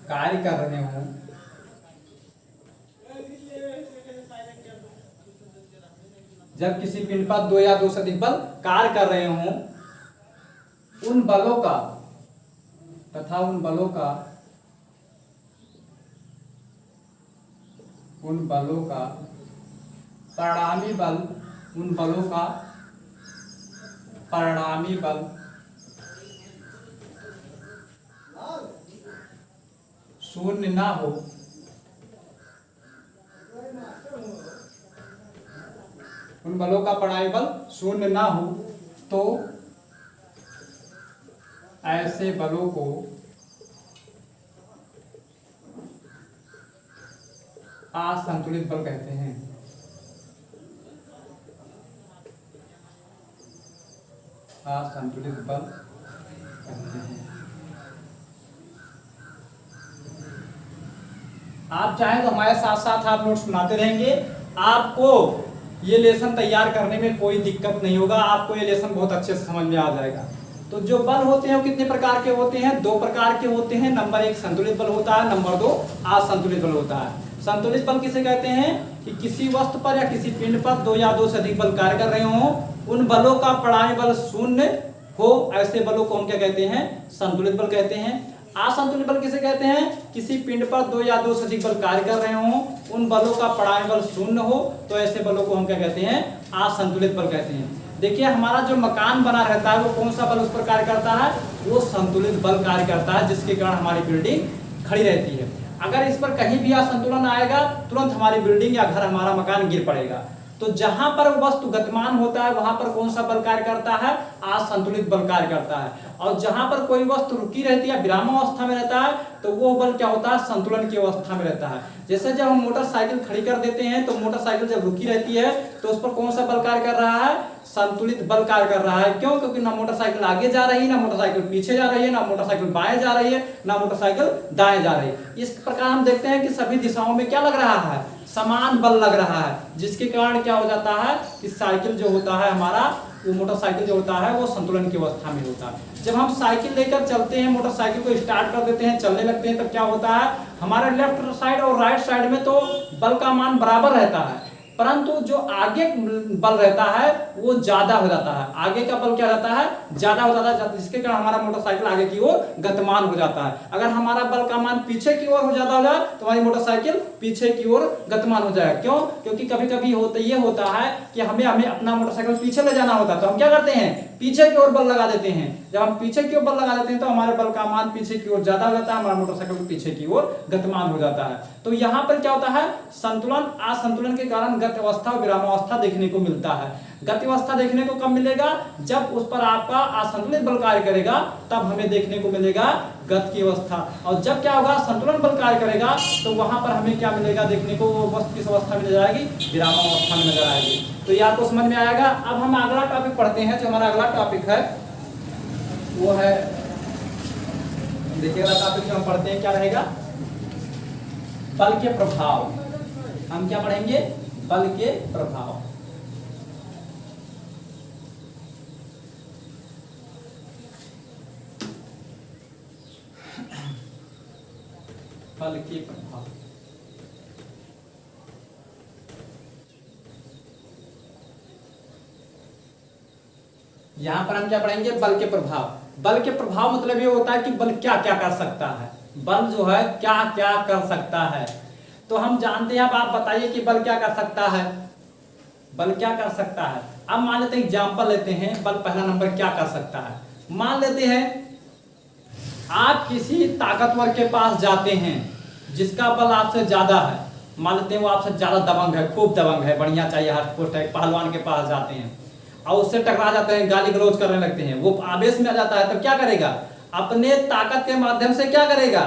कार्य कर रहे हों, जब किसी पिंड पर दो या दो से अधिक बल कार्य कर रहे हों, उन बलों का परिणामी बल शून्य ना हो उन बलों का परिणामी बल शून्य ना हो तो ऐसे बलों को असंतुलित बल कहते हैं। असंतुलित बल कहते हैं। आप चाहें तो हमारे साथ साथ आप नोट्स बनाते रहेंगे, आपको ये लेसन तैयार करने में कोई दिक्कत नहीं होगा, आपको ये लेसन बहुत अच्छे से समझ में आ जाएगा। तो जो बल होते हैं वो कितने प्रकार के होते हैं? दो प्रकार के होते हैं। नंबर एक संतुलित बल होता है, नंबर दो असंतुलित बल होता है। संतुलित बल किसे कहते हैं कि किसी वस्तु पर या किसी पिंड पर दो या दो से अधिक बल कार्य कर रहे हों, उन बलों का परिणामी बल शून्य हो, ऐसे बलों को हम क्या कहते हैं? संतुलित बल कहते हैं। असंतुलित बल किसे कहते हैं? किसी पिंड पर दो या दो से अधिक बल कार्य कर रहे हों, उन बलों का परिणामी बल शून्य हो, तो ऐसे बलों को हम क्या कहते हैं? असंतुलित बल कहते हैं। देखिए हमारा जो मकान बना रहता है वो कौन सा बल उस पर कार्य करता है? वो संतुलित बल कार्य करता है, जिसके कारण हमारी बिल्डिंग खड़ी रहती है। अगर इस पर कहीं भी असंतुलन आएगा, तुरंत हमारी बिल्डिंग या घर, हमारा मकान गिर पड़ेगा। तो जहां पर वस्तु गतिमान होता है वहां पर कौन सा बल कार्य करता है? असंतुलित बल कार्य करता है। और जहां पर कोई वस्तु रुकी रहती है, विरामावस्था में रहता है, तो वो बल क्या होता है? संतुलन की अवस्था में रहता है। जैसे जब हम मोटरसाइकिल खड़ी कर देते हैं तो मोटरसाइकिल जब रुकी रहती है तो उस पर कौन सा बल कार्य कर रहा है? संतुलित बल कार्य कर रहा है। क्यों? क्योंकि ना मोटरसाइकिल आगे जा रही है, ना मोटरसाइकिल पीछे जा रही है, ना मोटरसाइकिल बाएं जा रही है, ना मोटरसाइकिल दाएं जा रही है। इस प्रकार हम देखते हैं कि सभी दिशाओं में क्या लग रहा है? समान बल लग रहा है, जिसके कारण क्या हो जाता है कि साइकिल जो होता है हमारा, वो मोटरसाइकिल जो होता है वो संतुलन की अवस्था में होता है। जब हम साइकिल लेकर चलते हैं, मोटरसाइकिल को स्टार्ट कर देते हैं, चलने लगते हैं, तब क्या होता है? हमारे लेफ्ट साइड और राइट साइड में तो बल का मान बराबर रहता है, परंतु जो आगे बल रहता है वो ज्यादा हो जाता है। आगे का बल क्या रहता है? ज्यादा हो जाता है, जिसके कारण हमारा मोटरसाइकिल आगे की ओर गतिमान हो जाता है। अगर हमारा बल का मान पीछे की ओर हो जाता हो जाए तो हमारी मोटरसाइकिल पीछे की ओर गतिमान हो जाएगा। क्यों? क्योंकि कभी कभी ये होता है कि हमें अपना मोटरसाइकिल पीछे ले जाना होता है, तो हम क्या करते हैं? पीछे की ओर बल लगा देते हैं। जब हम पीछे की ओर बल लगा देते हैं तो हमारे बल का मान पीछे की ओर ज्यादा हो जाता है, हमारा मोटरसाइकिल पीछे की ओर गतिमान हो जाता है। तो यहाँ पर क्या होता है? संतुलन असंतुलन के कारण गति अवस्था और विरामावस्था देखने को मिलता है। गति अवस्था देखने को कब मिलेगा? जब उस पर आपका असंतुलित बल कार्य करेगा, तब हमें देखने को मिलेगा गति की अवस्था। और जब क्या होगा? संतुलन बल कार्य करेगा, तो वहां पर हमें क्या मिलेगा देखने को? वो वस्तु किस अवस्था में नजर आएगी? विरामावस्था में नजर आएगी। तो ये आपको समझ में आएगा। अब हम अगला टॉपिक पढ़ते हैं। जो हमारा अगला टॉपिक है वो है देखिएगा टॉपिक जो हम पढ़ते हैं क्या रहेगा, बल के प्रभाव। हम क्या पढ़ेंगे, बल के प्रभाव। बल के प्रभाव। यहां पर हम क्या पढ़ेंगे, बल के प्रभाव। बल के प्रभाव मतलब ये होता है कि बल क्या क्या कर सकता है, बल जो है क्या क्या कर सकता है। तो हम जानते हैं, अब आप बताइए कि बल क्या कर सकता है, बल क्या कर सकता है। अब मान लेते हैं एग्जांपल लेते हैं, बल पहला नंबर क्या कर सकता है। मान लेते हैं आप किसी ताकतवर के पास जाते हैं जिसका बल आपसे ज्यादा है, मान लेते हैं वो आपसे ज्यादा दबंग है, खूब दबंग है, बढ़िया चाहिए हाथ पोस्ट है, पहलवान के पास जाते हैं और उससे टकरा जाते हैं, गाली गलौज करने लगते हैं, वो आवेश में आ जाता है, तब क्या करेगा, अपने ताकत के माध्यम से क्या करेगा,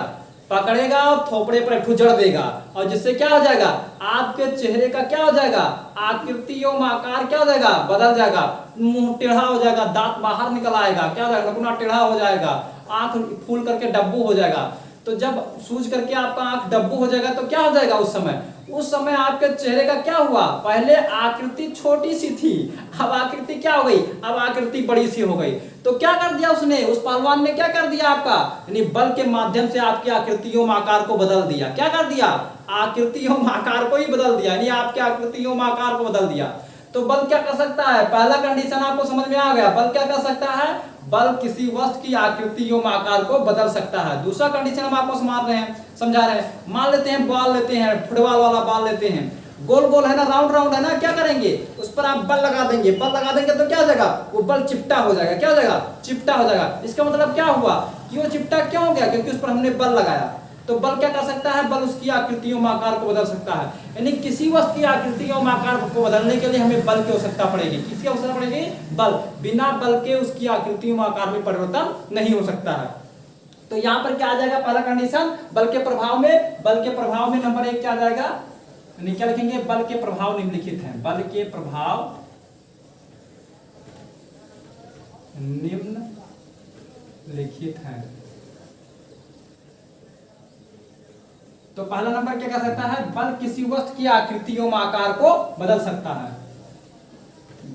पकड़ेगा और थोपड़े पर ठुजड़ देगा, और जिससे क्या हो जाएगा, आपके चेहरे का क्या हो जाएगा, आकृति एवं आकार क्या हो जाएगा, बदल जाएगा, मुंह टेढ़ा हो जाएगा, दांत बाहर निकल आएगा, क्या हो जाएगा, नकुना टेढ़ा हो जाएगा, आंख फूल करके डब्बू हो जाएगा। तो जब सूज करके आपका आंख डब्बू हो जाएगा तो क्या हो जाएगा, उस समय आपके चेहरे का क्या हुआ, पहले आकृति छोटी सी थी, अब आकृति क्या हो गई, अब आकृति बड़ी सी हो गई। तो क्या कर दिया उसने, उस पहलवान ने क्या कर दिया आपका, यानी बल के माध्यम से आपकी आकृतियों में आकार को बदल दिया। क्या कर दिया, आकृतियों में आकार को ही बदल दिया, यानी आपके आकृतियों में आकार को बदल दिया। तो बल क्या कर सकता है, पहला कंडीशन आपको समझ में आ गया, बल क्या कर सकता है, बल किसी वस्तु की आकृति एवं आकार को बदल सकता है। दूसरा कंडीशन हम आपको समझा रहे हैं, मान लेते हैं बॉल लेते हैं, फुटबॉल वाला बॉल लेते हैं, गोल गोल है ना, राउंड राउंड है ना, क्या करेंगे, उस पर आप बल लगा देंगे, बल लगा देंगे तो क्या हो जाएगा, वो बल चिपटा हो जाएगा, क्या हो जाएगा, चिपटा हो जाएगा। इसका मतलब क्या हुआ कि वो चिपटा क्यों हो गया, क्योंकि उस पर हमने बल लगाया। तो बल क्या कर सकता है, बल उसकी आकृतियों में आकार को बदल सकता है, यानी किसी वस्तु की आकृतियों में आकार को बदलने के लिए हमें बल की आवश्यकता पड़ेगी। किसकी आवश्यकता पड़ेगी, बल, बिना बल के उसकी आकृतियों में आकार में परिवर्तन नहीं हो सकता है। तो यहाँ पर क्या आ जाएगा, पहला कंडीशन बल के प्रभाव में, बल के प्रभाव में नंबर 1 क्या आ जाएगा, क्या लिखेंगे, बल के प्रभाव निम्नलिखित हैं, बल के प्रभाव निम्नलिखित हैं। तो पहला नंबर क्या कर सकता है, बल किसी वस्तु की आकृतियों में आकार को बदल सकता है,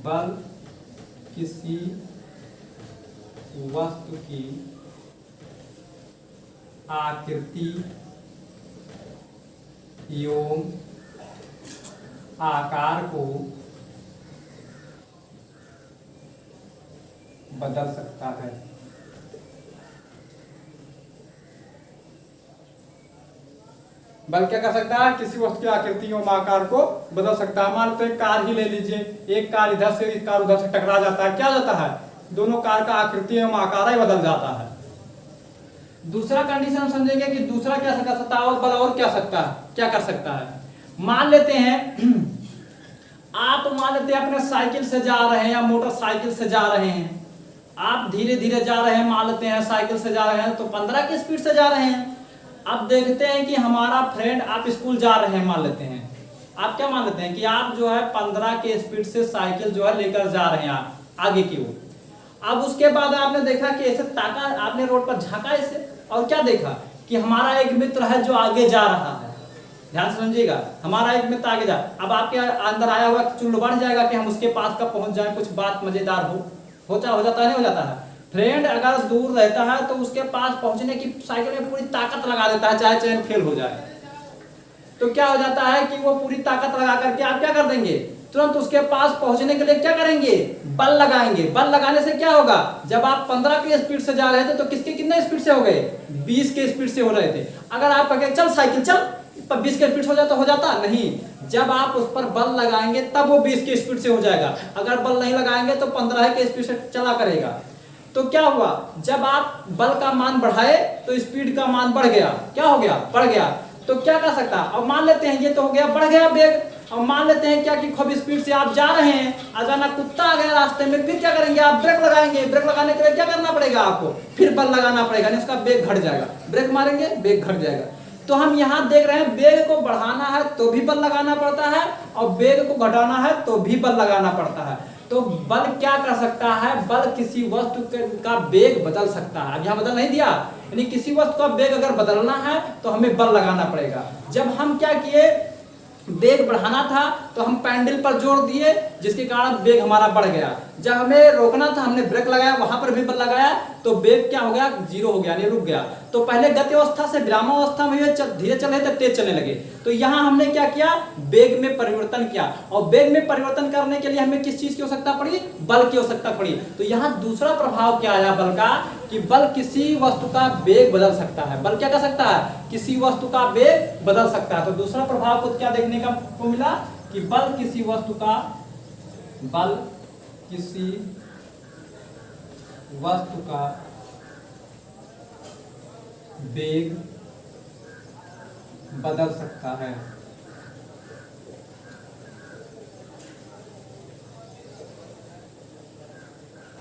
बल किसी वस्तु की आकृति एवं आकार को बदल सकता है। बल क्या कर सकता है, किसी वस्तु की आकृतियों में आकार को बदल सकता है। मान लो एक कार ही ले लीजिए, एक कार इधर से, एक कार उधर से टकरा जाता है, क्या हो जाता है, दोनों कार का आकृति एवं आकार ही बदल जाता है। दूसरा कंडीशन हम समझेंगे कि दूसरा क्या कर सकता है, और बल और क्या सकता है, क्या कर सकता है। मान लेते हैं आप मान लेते हैं अपने साइकिल से जा रहे हैं या मोटरसाइकिल से जा रहे हैं, आप धीरे धीरे जा रहे हैं, मान लेते हैं साइकिल से जा रहे हैं तो 15 की स्पीड से जा रहे हैं। अब देखते हैं कि हमारा फ्रेंड, आप स्कूल जा रहे हैं, मान लेते हैं, आप क्या मान लेते हैं कि आप जो है 15 के स्पीड से साइकिल जो है लेकर जा रहे हैं आप आगे की ओर। अब उसके बाद आपने देखा कि ऐसे ताका, आपने रोड पर झांका ऐसे, और क्या देखा कि हमारा एक मित्र है जो आगे जा रहा है, ध्यान समझिएगा, हमारा एक मित्र आगे जा, अब आपके अंदर आया हुआ चुल्लू बढ़ जाएगा कि हम उसके पास कब पहुंच जाए, कुछ बात मजेदार हो जाता है, नहीं हो जाता है। फ्रेंड अगर दूर रहता है तो उसके पास पहुंचने की साइकिल में पूरी ताकत लगा देता है, चाहे चैन फेल हो जाए। तो क्या हो जाता है कि वो पूरी ताकत लगा करके आप क्या कर देंगे, तुरंत उसके पास पहुंचने के लिए क्या करेंगे, बल लगाएंगे। बल लगाने से क्या होगा, जब आप 15 की स्पीड से जा रहे थे तो किसके कितने स्पीड से हो गए, 20 के स्पीड से हो रहे थे। अगर आप कहें चल साइकिल चल, 20 के स्पीड हो जाता, हो जाता नहीं, जब आप उस पर बल लगाएंगे तब वो 20 के स्पीड से हो जाएगा। अगर बल नहीं लगाएंगे तो 15 के स्पीड से चला करेगा। तो क्या हुआ, जब आप बल का मान बढ़ाए तो स्पीड का मान बढ़ गया, क्या हो गया, बढ़ गया। तो क्या कर सकता, अब मान लेते हैं ये तो हो गया, बढ़ गया वेग। अब मान लेते हैं क्या कि खूब स्पीड से आप जा रहे हैं, अचानक कुत्ता आ गया रास्ते में, फिर क्या करेंगे, आप ब्रेक लगाएंगे। ब्रेक लगाने के लिए क्या करना पड़ेगा आपको, फिर बल लगाना पड़ेगा, नहीं उसका वेग घट जाएगा। ब्रेक मारेंगे, वेग घट जाएगा। तो हम यहाँ देख रहे हैं वेग को बढ़ाना है तो भी बल लगाना पड़ता है, और वेग को घटाना है तो भी बल लगाना पड़ता है। तो बल क्या कर सकता है, बल किसी वस्तु का वेग बदल सकता है। अब यहाँ बदल नहीं दिया, यानी किसी वस्तु का वेग अगर बदलना है तो हमें बल लगाना पड़ेगा। जब हम क्या किए, वेग बढ़ाना था तो हम पैडल पर जोर दिए, जिसके कारण वेग हमारा बढ़ गया। जब हमें रोकना था हमने ब्रेक लगाया, वहां पर भी बल लगाया, तो वेग क्या हो गया, जीरो हो गया, यानी रुक गया। तो पहले गति अवस्था से विरामावस्था में धीरे चले थे, तेज चलने लगे। तो यहाँ हमने क्या किया, वेग में परिवर्तन किया। और वेग में परिवर्तन करने के लिए हमें किस चीज की आवश्यकता पड़ी, बल की आवश्यकता पड़ी। तो यहाँ दूसरा प्रभाव क्या आया बल का, कि बल किसी वस्तु का वेग बदल सकता है। बल क्या कर सकता है, किसी वस्तु का वेग बदल सकता है। तो दूसरा प्रभाव को क्या देखने को मिला, कि बल किसी वस्तु का वेग बदल सकता है।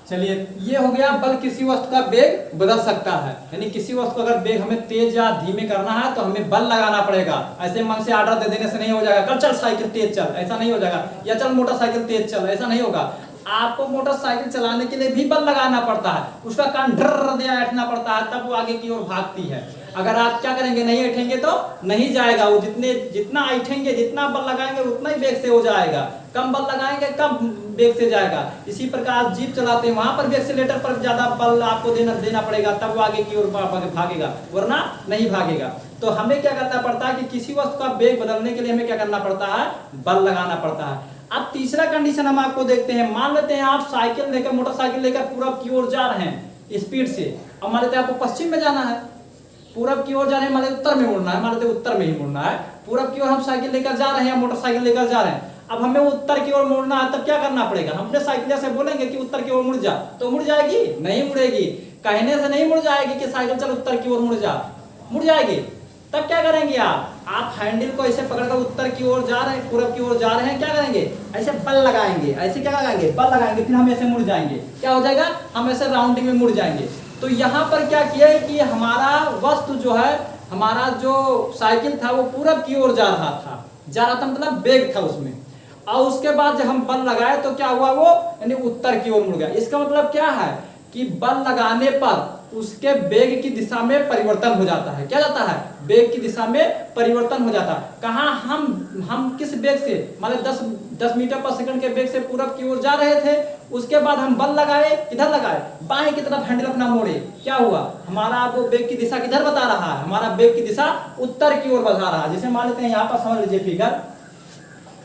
चलिए, ये हो गया बल किसी वस्तु का वेग बदल सकता है। यानी किसी वस्तु को अगर वेग हमें तेज या धीमे करना है तो हमें बल लगाना पड़ेगा। ऐसे मन से आर्डर दे देने से नहीं हो जाएगा, कल चल साइकिल तेज चल, ऐसा नहीं हो जाएगा, या चल मोटरसाइकिल तेज चल, ऐसा नहीं होगा। आपको मोटरसाइकिल चलाने के लिए भी बल लगाना पड़ता है, उसका कान ढर्र दे ऐठना पड़ता है, तब वो आगे की ओर भागती है। अगर आप क्या करेंगे, नहीं ऐठेंगे तो नहीं जाएगा। वो जितना ऐठेंगे, जितना बल लगाएंगे उतना ही वेग से हो जाएगा, कम बल लगाएंगे कम वेग से जाएगा। इसी प्रकार जीप चलाते हैं, वहां पर भी एक्सीलेटर पर ज्यादा बल आपको देना पड़ेगा, तब वो आगे की ओर भागेगा, वरना नहीं भागेगा। तो हमें क्या करना पड़ता है कि किसी वस्तु का वेग बदलने के लिए हमें क्या करना पड़ता है, बल लगाना पड़ता है। अब तीसरा कंडीशन हम आपको देखते हैं। मान लेते हैं आप साइकिल लेकर, मोटरसाइकिल लेकर पूरब की ओर जा रहे हैं स्पीड से। अब मान लेते हैं आपको पश्चिम में जाना है, पूरब की ओर जा रहे हैं, मान लेते उत्तर में मुड़ना है, मान लेते उत्तर में ही मुड़ना है। पूरब की ओर हम साइकिल लेकर जा रहे हैं, मोटरसाइकिल लेकर जा रहे हैं। अब हमें उत्तर की ओर मुड़ना है, तब क्या करना पड़ेगा, हम अपने साइकिल से बोलेंगे कि उत्तर की ओर मुड़ जा, तो मुड़ जाएगी? नहीं मुड़ेगी। कहने से नहीं मुड़ जाएगी कि साइकिल चल उत्तर की ओर मुड़ जा, मुड़ जाएगी। तब क्या करेंगे आप हैंडल को ऐसे पकड़कर उत्तर की ओर जा रहे हैं, पूरब की ओर जा रहे हैं, क्या करेंगे, ऐसे बल लगाएंगे, ऐसे क्या लगाएंगे, बल लगाएंगे, फिर हम ऐसे मुड़ जाएंगे। क्या हो जाएगा, हम ऐसे राउंडिंग में मुड़ जाएंगे। तो यहाँ पर क्या किया है कि हमारा वस्तु जो है, हमारा जो साइकिल था वो पूरब की ओर जा रहा था मतलब वेग था उसमें। और उसके बाद जब हम बल लगाए तो क्या हुआ, वो यानी उत्तर की ओर मुड़ गया। इसका मतलब क्या है कि बल लगाने पर उसके वेग की दिशा में परिवर्तन हो जाता है। क्या जाता है, वेग की दिशा में परिवर्तन हो जाता है। कहाँ, हम किस वेग से, मतलब 10 मीटर पर सेकंड के वेग से पूरब की ओर जा रहे थे। उसके बाद हम बल लगाए, किधर लगाए, बाएं की तरफ हैंडल अपना मोड़े। क्या हुआ, हमारा वो वेग की दिशा किधर बता रहा है, हमारा वेग की दिशा उत्तर की ओर बता रहा है। जैसे मान लेते हैं यहाँ पर, समझ लीजिए फिगर,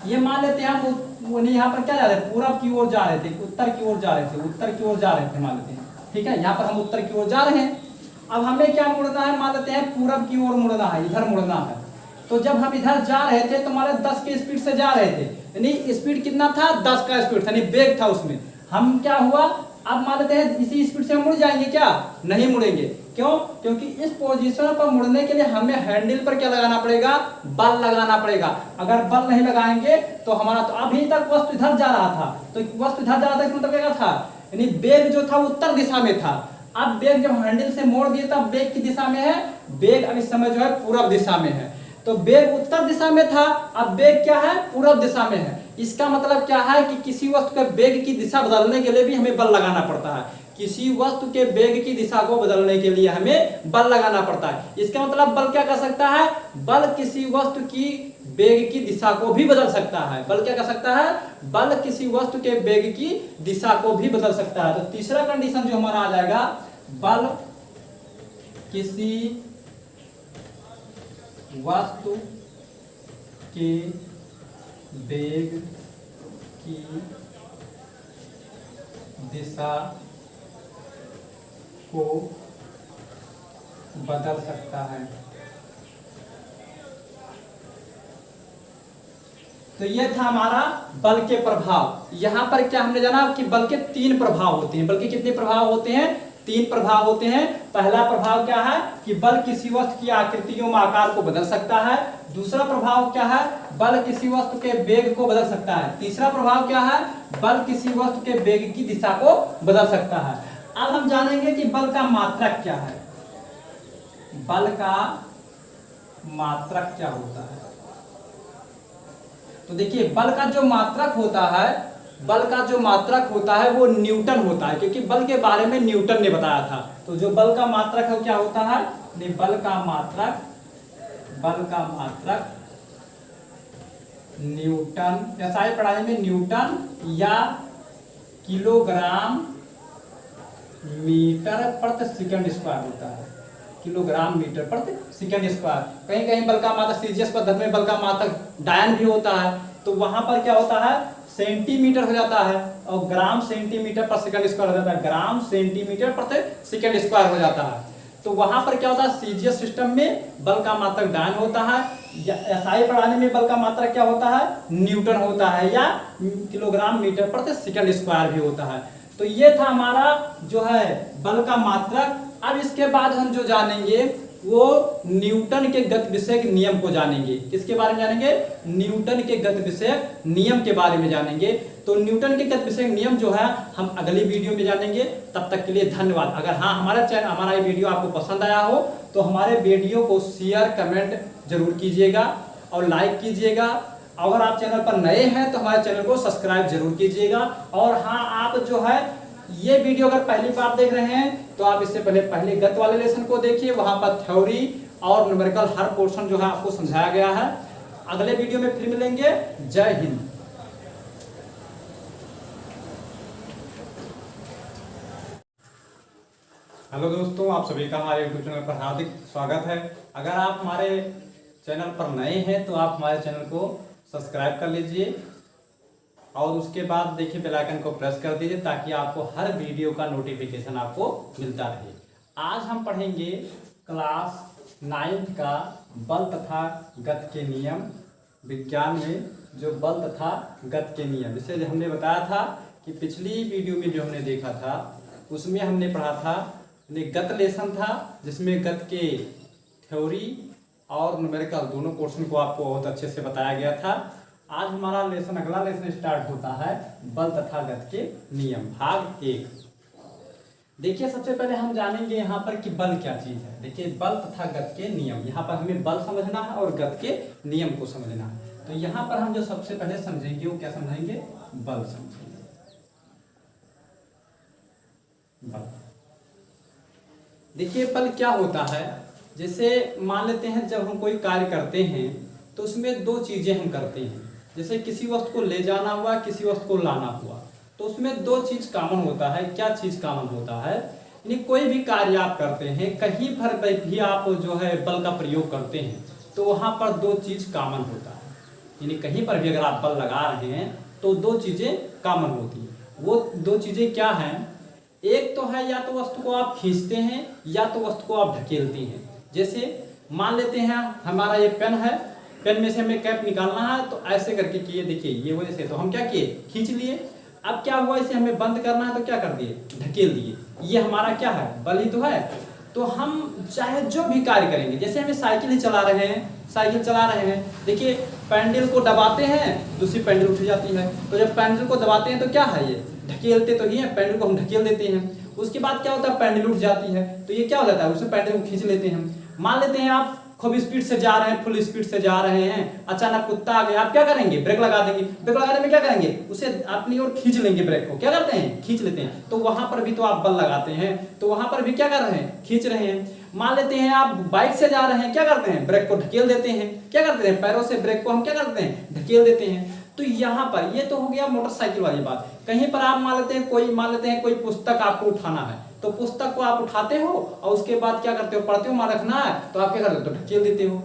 ये मान लेते हैं हम यहाँ पर क्या जा रहे थे, पूरब की ओर जा रहे थे, उत्तर की ओर जा रहे थे, उत्तर की ओर जा रहे थे मान लेते हैं, ठीक है। यहाँ पर हम उत्तर की ओर जा रहे हैं। अब हमें क्या मुड़ना है, मान लेते हैं पूरब की ओर मुड़ना है, इधर मुड़ना है। तो जब हम इधर जा रहे थे तो हमारे 10 की स्पीड से जा रहे थे, यानी स्पीड कितना था, 10 का स्पीड था, यानी वेग था उसमें। हम क्या हुआ, अब मान लेते हैं इसी स्पीड से हम मुड़ जाएंगे, क्या नहीं मुड़ेंगे। क्यों, क्योंकि इस पोजीशन पर मुड़ने के लिए हमें हैंडल पर क्या लगाना पड़ेगा, बल लगाना पड़ेगा। अगर बल नहीं लगाएंगे तो हमारा, तो अभी तक वस्तु इधर जा रहा था, तो वस्तु इधर जा रहा था, इसका मतलब क्या था, यानी वेग जो था उत्तर दिशा में था। अब वेग जब हैंडल से मोड़ दिए तब वेग की दिशा में है, वेग अब इस समय जो है पूरब दिशा में है। तो वेग उत्तर दिशा में था, अब वेग क्या है, पूरब दिशा में है। इसका मतलब क्या है कि किसी वस्तु के वेग की दिशा बदलने के लिए भी हमें बल लगाना पड़ता है। किसी वस्तु के वेग की दिशा को बदलने के लिए हमें बल लगाना पड़ता है। इसका मतलब बल क्या कर सकता है, बल किसी वस्तु की वेग की दिशा को भी बदल सकता है। बल क्या कर सकता है, बल किसी वस्तु के वेग की दिशा को भी बदल सकता है। तो तीसरा कंडीशन जो हमारा आ जाएगा, बल किसी वस्तु के वेग की दिशा को बदल सकता है। तो यह था हमारा बल के प्रभाव। यहां पर क्या हमने जाना कि बल के 3 प्रभाव होते हैं। बल के कितने प्रभाव होते हैं, 3 प्रभाव होते हैं। पहला प्रभाव क्या है कि बल किसी वस्तु की आकृतियों में आकार को बदल सकता है। दूसरा प्रभाव क्या है, बल किसी वस्तु के वेग को बदल सकता है। तीसरा प्रभाव क्या है, बल किसी वस्तु के वेग की दिशा को बदल सकता है। अब हम जानेंगे कि बल का मात्रक क्या है। बल का मात्रक क्या होता है, तो देखिए बल का जो मात्रक होता है बल का जो मात्रक होता है वो न्यूटन होता है, क्योंकि बल के बारे में न्यूटन ने बताया था। तो जो बल का मात्रक है क्या होता है, बल का मात्रक न्यूटन, ऐसा पढ़ाई में न्यूटन या किलोग्राम मीटर प्रति सेकंड स्क्वायर होता है, किलोग्राम मीटर प्रति सेकंड स्क्वायर। कहीं कहीं बल का मात्रक सीजीएस पद्धति में बल का मात्रक डायन भी होता है, तो वहां पर क्या होता है सेंटीमीटर हो जाता है, और ग्राम सेंटीमीटर पर सेकंड स्क्वायर हो जाता है, ग्राम सेंटीमीटर प्रति सेकंड स्क्वायर हो जाता है। तो वहां पर क्या होता है सीजीएस सिस्टम में बल का मात्रक डायन होता है, एसआई प्रणाली में बल का मात्रक क्या होता है न्यूटन होता है, या किलोग्राम मीटर प्रति सेकंड स्क्वायर भी होता है। तो ये था हमारा जो है बल का मात्रक। अब इसके बाद हम जो जानेंगे वो न्यूटन के गति विषयक नियम को जानेंगे। किसके बारे में जानेंगे, न्यूटन के गति विषयक नियम के बारे में जानेंगे। तो न्यूटन के गति विषयक नियम जो है हम अगली वीडियो में जानेंगे। तब तक के लिए धन्यवाद। अगर हाँ हमारा ये वीडियो आपको पसंद आया हो तो हमारे वीडियो को शेयर कमेंट जरूर कीजिएगा और लाइक कीजिएगा। अगर आप चैनल पर नए हैं तो हमारे चैनल को सब्सक्राइब जरूर कीजिएगा। और हाँ आप जो है ये वीडियो अगर पहली बार देख रहे हैं तो आप इससे पहले गत वाले लेसन को देखिए, वहां पर थ्योरी और न्यूमेरिकल हर पोर्शन जो है आपको समझाया गया है। अगले वीडियो में फिर मिलेंगे। जय हिंद। हेलो दोस्तों, आप सभी का हमारे यूट्यूब चैनल पर हार्दिक स्वागत है। अगर आप हमारे चैनल पर नए हैं तो आप हमारे चैनल को सब्सक्राइब कर लीजिए और उसके बाद देखिए बेल आइकन को प्रेस कर दीजिए ताकि आपको हर वीडियो का नोटिफिकेशन आपको मिलता रहे। आज हम पढ़ेंगे क्लास 9th का बल तथा गति के नियम, विज्ञान में जो बल तथा गति के नियम। जैसे हमने बताया था कि पिछली वीडियो में जो हमने देखा था उसमें हमने पढ़ा था गति लेसन था, जिसमें गति के थ्योरी और न्यूमेरिकल दोनों पोर्शन को आपको बहुत अच्छे से बताया गया था। आज हमारा अगला लेसन स्टार्ट होता है बल तथा गति के नियम भाग 1। देखिए सबसे पहले हम जानेंगे यहाँ पर कि बल क्या चीज है। देखिए बल तथा गति के नियम, यहाँ पर हमें बल समझना है और गति के नियम को समझना है। तो यहाँ पर हम जो सबसे पहले समझेंगे वो क्या समझेंगे, बल समझेंगे। बल, देखिए बल क्या होता है। जैसे मान लेते हैं जब हम कोई कार्य करते हैं तो उसमें दो चीजें हम करते हैं। जैसे किसी वस्तु को ले जाना हुआ, किसी वस्तु को लाना हुआ, तो उसमें दो चीज कॉमन होता है। क्या चीज कॉमन होता है, यानी कोई भी कार्य आप करते हैं, कहीं पर भी आप जो है बल का प्रयोग करते हैं तो वहां पर दो चीज कॉमन होता है। यानी कहीं पर भी अगर आप बल लगा रहे हैं तो दो चीजें कॉमन होती है। वो दो चीजें क्या हैं, एक तो है या तो वस्तु को आप खींचते हैं या तो वस्तु को आप ढकेलते हैं। जैसे मान लेते हैं हमारा ये पेन है, पेन में से हमें कैप निकालना है तो ऐसे करके किए, देखिए ये वजह से तो हम क्या किए, खींच लिए। अब क्या हुआ, इसे हमें बंद करना है तो क्या कर दिए, ढकेल दिए। ये हमारा क्या है, बल ही तो है। तो हम चाहे जो भी कार्य करेंगे, जैसे हमें साइकिल ही चला रहे हैं, देखिए पैंडल को दबाते हैं, दूसरी पैंडल उठ जाती है। तो जब पैंडल को दबाते हैं तो क्या है, ये ढकेलते तो ही है, पैंडल को हम ढकेल देते हैं। उसके बाद क्या होता है, पैंडल उठ जाती है तो ये क्या हो जाता है, उसे पैंडल को खींच लेते हैं। मान लेते हैं आप खूब स्पीड से जा रहे हैं, फुल स्पीड से जा रहे हैं, अचानक कुत्ता आ गया, आप क्या करेंगे, ब्रेक लगा देंगे। ब्रेक लगाने में क्या करेंगे, उसे अपनी ओर खींच लेंगे, ब्रेक को क्या करते हैं, खींच लेते हैं। तो वहां पर भी तो आप बल लगाते हैं, तो वहां पर भी क्या कर रहे हैं, खींच रहे हैं। मान लेते हैं आप बाइक से जा रहे हैं, क्या करते हैं, ब्रेक को ढकेल देते हैं। क्या करते हैं, पैरों से ब्रेक को हम क्या करते हैं, ढकेल देते हैं। तो यहाँ पर ये तो हो गया मोटरसाइकिल वाली बात। कहीं पर आप मान लेते हैं कोई पुस्तक आपको उठाना है, तो पुस्तक को आप उठाते हो और उसके बाद क्या करते हो, पढ़ते हो, मान रखना है तो आप क्या करते हो, तो ढकेल देते हो।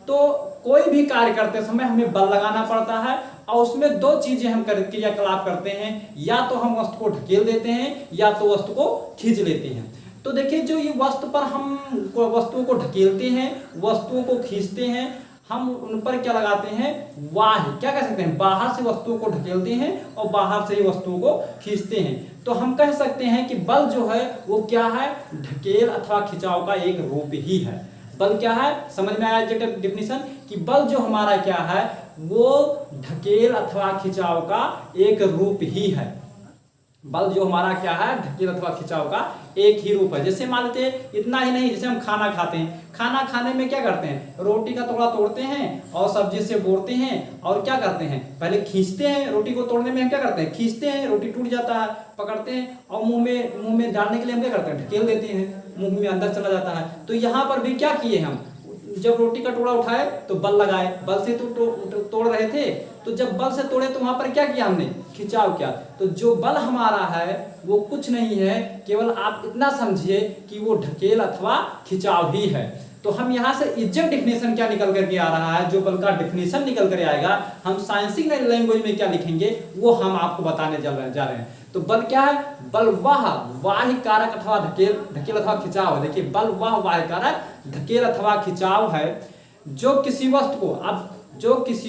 तो कोई भी कार्य करते समय हमें बल लगाना पड़ता है और उसमें दो चीजें हम क्रियाकलाप करते हैं, या तो हम वस्तु को ढकेल देते हैं या तो वस्तु को खींच लेते हैं। तो देखिए जो ये वस्तु पर हम वस्तुओं को ढकेलते हैं, वस्तुओं को खींचते हैं, हम उन पर क्या लगाते हैं, वाही, क्या कह सकते हैं, बाहर से वस्तुओं को ढकेलते हैं और बाहर से ही वस्तुओं को खींचते हैं। तो हम कह सकते हैं कि बल जो है वो क्या है, ढकेल अथवा खिंचाव का एक रूप ही है। बल क्या है, समझ में आया डेफिनेशन, कि बल जो हमारा क्या है वो ढकेल अथवा खिंचाव का एक रूप ही है। बल जो हमारा क्या है, ढकेल अथवा खिंचाव का एक ही रूप है। जैसे मान लेते हैं, इतना ही नहीं, जैसे हम खाना खाते हैं, खाना खाने में क्या करते हैं, रोटी का टुकड़ा तोड़ते हैं और सब्जी से बोरते हैं और क्या करते हैं, पहले खींचते हैं। रोटी को तोड़ने में हम क्या करते हैं, खींचते हैं, रोटी टूट जाता है, पकड़ते हैं और मुंह में डालने के लिए हम क्या करते हैं, ढकेल देते हैं, मुंह में अंदर चला जाता है। तो यहाँ पर भी क्या किए हम, जब रोटी का टुकड़ा उठाए तो बल लगाए, बल से तो तोड़ रहे थे, तो जब बल से तोड़े तो वहां पर क्या किया हमने, खिंचाव किया। तो जो बल हमारा है वो कुछ नहीं है, केवल आप इतना समझिए कि वो ढकेल अथवा खिंचाव ही है। तो हम यहाँ से एग्जैक्ट डिफिनेशन क्या निकल करके आ रहा है, जो बल का डिफिनेशन निकल कर आएगा, हम साइंसिंग लैंग्वेज में क्या लिखेंगे वो हम आपको बताने जा रहे हैं। तो बल क्या है, बल वह वाह्य कारक अथवा ढकेल अथवा खिंचाव है। देखिए, बल वह वाह्य कारक ढकेल अथवा खिंचाव है जो किसी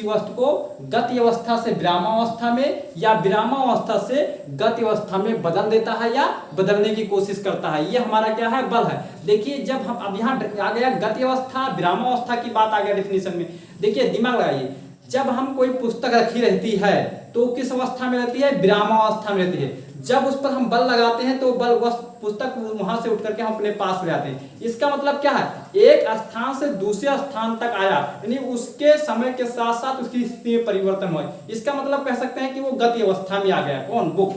वस्तु को गति अवस्था से विरामावस्था में या विरामावस्था से गति अवस्था में बदल देता है या बदलने की कोशिश करता है, ये हमारा क्या है, बल है। देखिए, जब हम अब यहाँ आ गया गति अवस्था विरामावस्था की बात आ गया डिफिनेशन में। देखिए, दिमाग लगाइए, जब हम कोई पुस्तक रखी रहती है तो किस अवस्था में रहती है, विरामावस्था में रहती है। जब उस पर हम बल लगाते हैं तो बल पुस्तक वहां से उठ करके हम अपने पास ले आते हैं। इसका मतलब क्या है, एक स्थान से दूसरे स्थान तक आया, यानी उसके समय के साथ साथ उसकी स्थिति में परिवर्तन हुआ। इसका मतलब कह सकते हैं कि वो गति अवस्था में आ गया। कौन, बुक।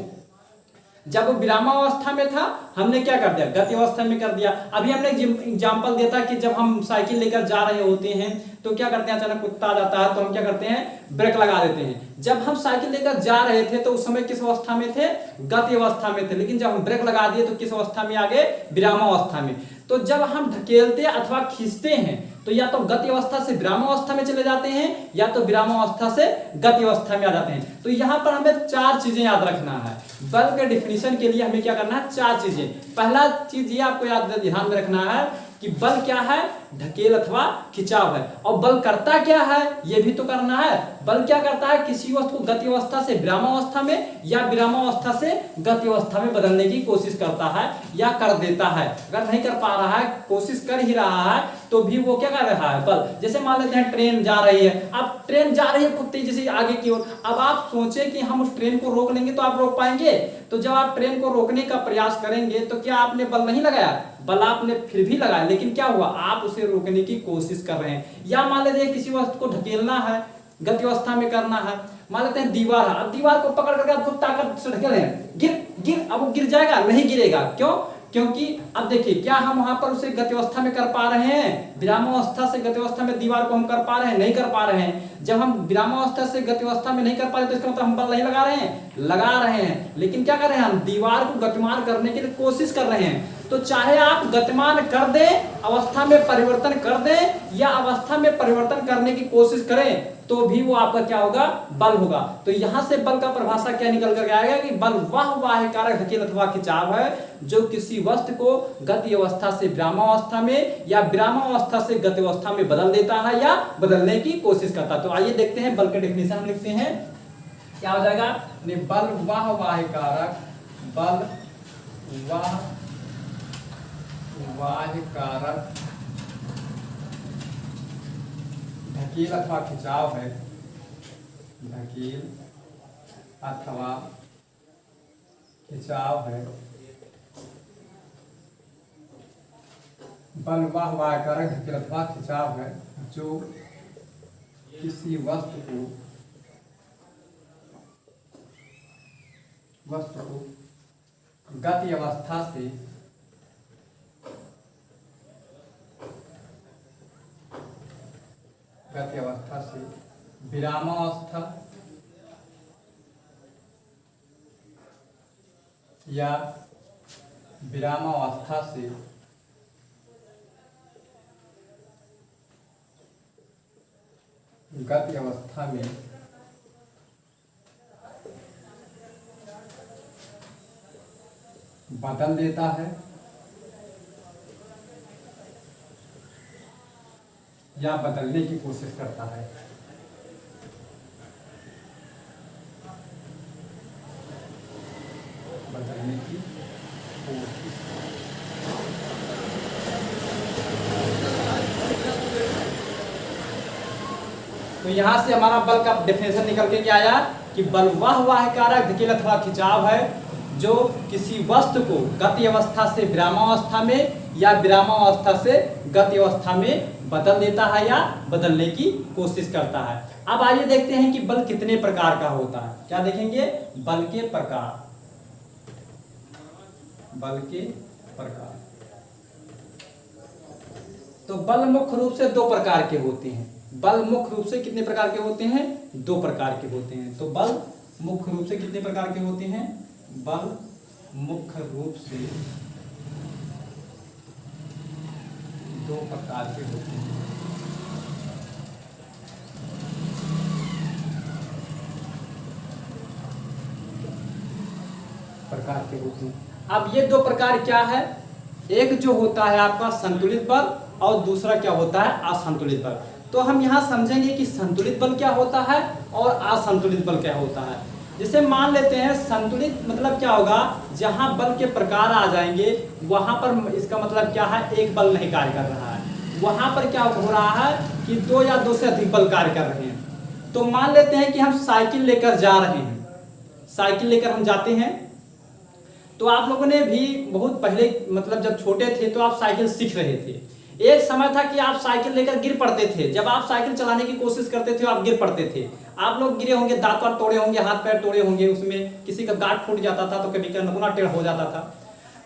जब वो विरामावस्था में था हमने क्या कर दिया, गति अवस्था में कर दिया। अभी हमने एग्जांपल दिया था कि जब हम साइकिल लेकर जा रहे होते हैं तो क्या करते हैं, अचानक कुत्ता आ जाता है तो हम क्या करते हैं, ब्रेक लगा देते हैं। जब हम साइकिल लेकर जा रहे थे तो उस समय किस अवस्था में थे, गति अवस्था में थे, लेकिन जब हम ब्रेक लगा दिए तो किस अवस्था में आ गए, विरामावस्था में। तो जब हम ढकेलते अथवा खींचते हैं तो या तो गति अवस्था से विरामावस्था में चले जाते हैं या तो विरामावस्था से गति अवस्था में आ जाते हैं। तो यहाँ पर हमें चार चीजें याद रखना है। बल के डिफिनीशन के लिए हमें क्या करना है, चार चीजें। पहला चीज ये आपको ध्यान में रखना है कि बल क्या है, ढकेल अथवा खिंचाव है। और बल करता क्या है ये भी तो करना है। बल क्या करता है, किसी वस्तु को गति अवस्था से विरामावस्था में या विरामावस्था से गति अवस्था में बदलने की कोशिश करता है या कर देता है। अगर नहीं कर पा रहा है, कोशिश कर ही रहा है, तो भी वो क्या कर रहा है, बल। जैसे मान लेते हैं ट्रेन जा रही है, अब ट्रेन जा रही है कुत्ते जैसे आगे की ओर। अब आप सोचे कि हम उस ट्रेन को रोक लेंगे तो आप रोक पाएंगे? तो जब आप ट्रेन को रोकने का प्रयास करेंगे तो क्या आपने बल नहीं लगाया, बल आपने फिर भी लगाया, लेकिन क्या हुआ, आप उसे रोकने की कोशिश कर रहे हैं। या मान लेते हैं किसी वस्तु को ढकेलना है, गति अवस्था में करना है। मान लेते हैं दीवार है, अब दीवार को पकड़ करके आप खुद ताकत से ढकेल हैं, गिर, अब वो गिर जाएगा, नहीं गिरेगा। क्यों? क्योंकि अब देखिए, क्या हम वहां पर उसे गति अवस्था में कर पा रहे हैं, विरामावस्था से गति अवस्था में दीवार को हम कर पा रहे हैं, नहीं कर पा रहे हैं। जब हम विरामावस्था से गति अवस्था में नहीं कर पा रहे तो इसका मतलब हम बल नहीं लगा रहे हैं, लगा रहे हैं, लेकिन क्या कर रहे हैं, हम दीवार को गतिमान करने की कोशिश कर रहे हैं। तो चाहे आप गतिमान कर दें, अवस्था में परिवर्तन कर दें या अवस्था में परिवर्तन करने की कोशिश करें, तो भी वो आपका क्या होगा, बल होगा। तो यहां से बल का परिभाषा क्या निकल कर आएगा कि बल वह वाह्य कारक ढकेल अथवा खिंचाव है जो किसी वस्तु को गति अवस्था से विरामावस्था में या विरामावस्था से गति अवस्था में बदल देता है या बदलने की कोशिश करता है। तो आइए देखते हैं बल के डेफिनेशन हम लिखते हैं, क्या हो जाएगा, बल वह वाह्य कारक, बल वह वाह्य कारक ढकेल अथवा खिंचाव है, ढकेल अथवा खिंचाव है। बल वह वाह्य कारक ढकेल अथवा खिंचाव है जो किसी वस्तु को गति अवस्था से विरामावस्था या विरामावस्था से गति अवस्था में बदल देता है या बदलने की कोशिश करता है। बदलने की कोशिश। तो यहां से हमारा बल का डेफिनेशन निकल के क्या आया कि बल वह वाह्य कारक ढकेल अथवा खिंचाव है जो किसी वस्तु को गति अवस्था से विरामावस्था में या विरामावस्था से गति अवस्था में बदल देता है या बदलने की कोशिश करता है। अब आइए देखते हैं कि बल कितने प्रकार का होता है। क्या देखेंगे? बल के प्रकार। बल के प्रकार। तो बल मुख्य रूप से दो प्रकार के होते हैं। बल मुख्य रूप से कितने प्रकार के होते हैं? दो प्रकार के होते हैं। तो बल मुख्य रूप से कितने प्रकार के होते हैं? बल मुख्य रूप से दो प्रकार के होते हैं। प्रकार के होते हैं। अब ये दो प्रकार क्या है? एक जो होता है आपका संतुलित बल और दूसरा क्या होता है? असंतुलित बल। तो हम यहाँ समझेंगे कि संतुलित बल क्या होता है और असंतुलित बल क्या होता है। जैसे मान लेते हैं संतुलित मतलब क्या होगा? जहां बल के प्रकार आ जाएंगे वहां पर इसका मतलब क्या है? एक बल नहीं कार्य कर रहा है। वहां पर क्या हो रहा है कि दो या दो से अधिक बल कार्य कर रहे हैं। तो मान लेते हैं कि हम साइकिल लेकर जा रहे हैं। साइकिल लेकर हम जाते हैं। तो आप लोगों ने भी बहुत पहले मतलब जब छोटे थे तो आप साइकिल सीख रहे थे। एक समय था कि आप साइकिल लेकर गिर पड़ते थे। जब आप साइकिल चलाने की कोशिश करते थे आप गिर पड़ते थे। आप लोग गिरे होंगे, दांत वात तोड़े होंगे, हाथ पैर तोड़े होंगे, उसमें किसी का गांठ फूट जाता था तो कभी का नगुना टेढ़ हो जाता था।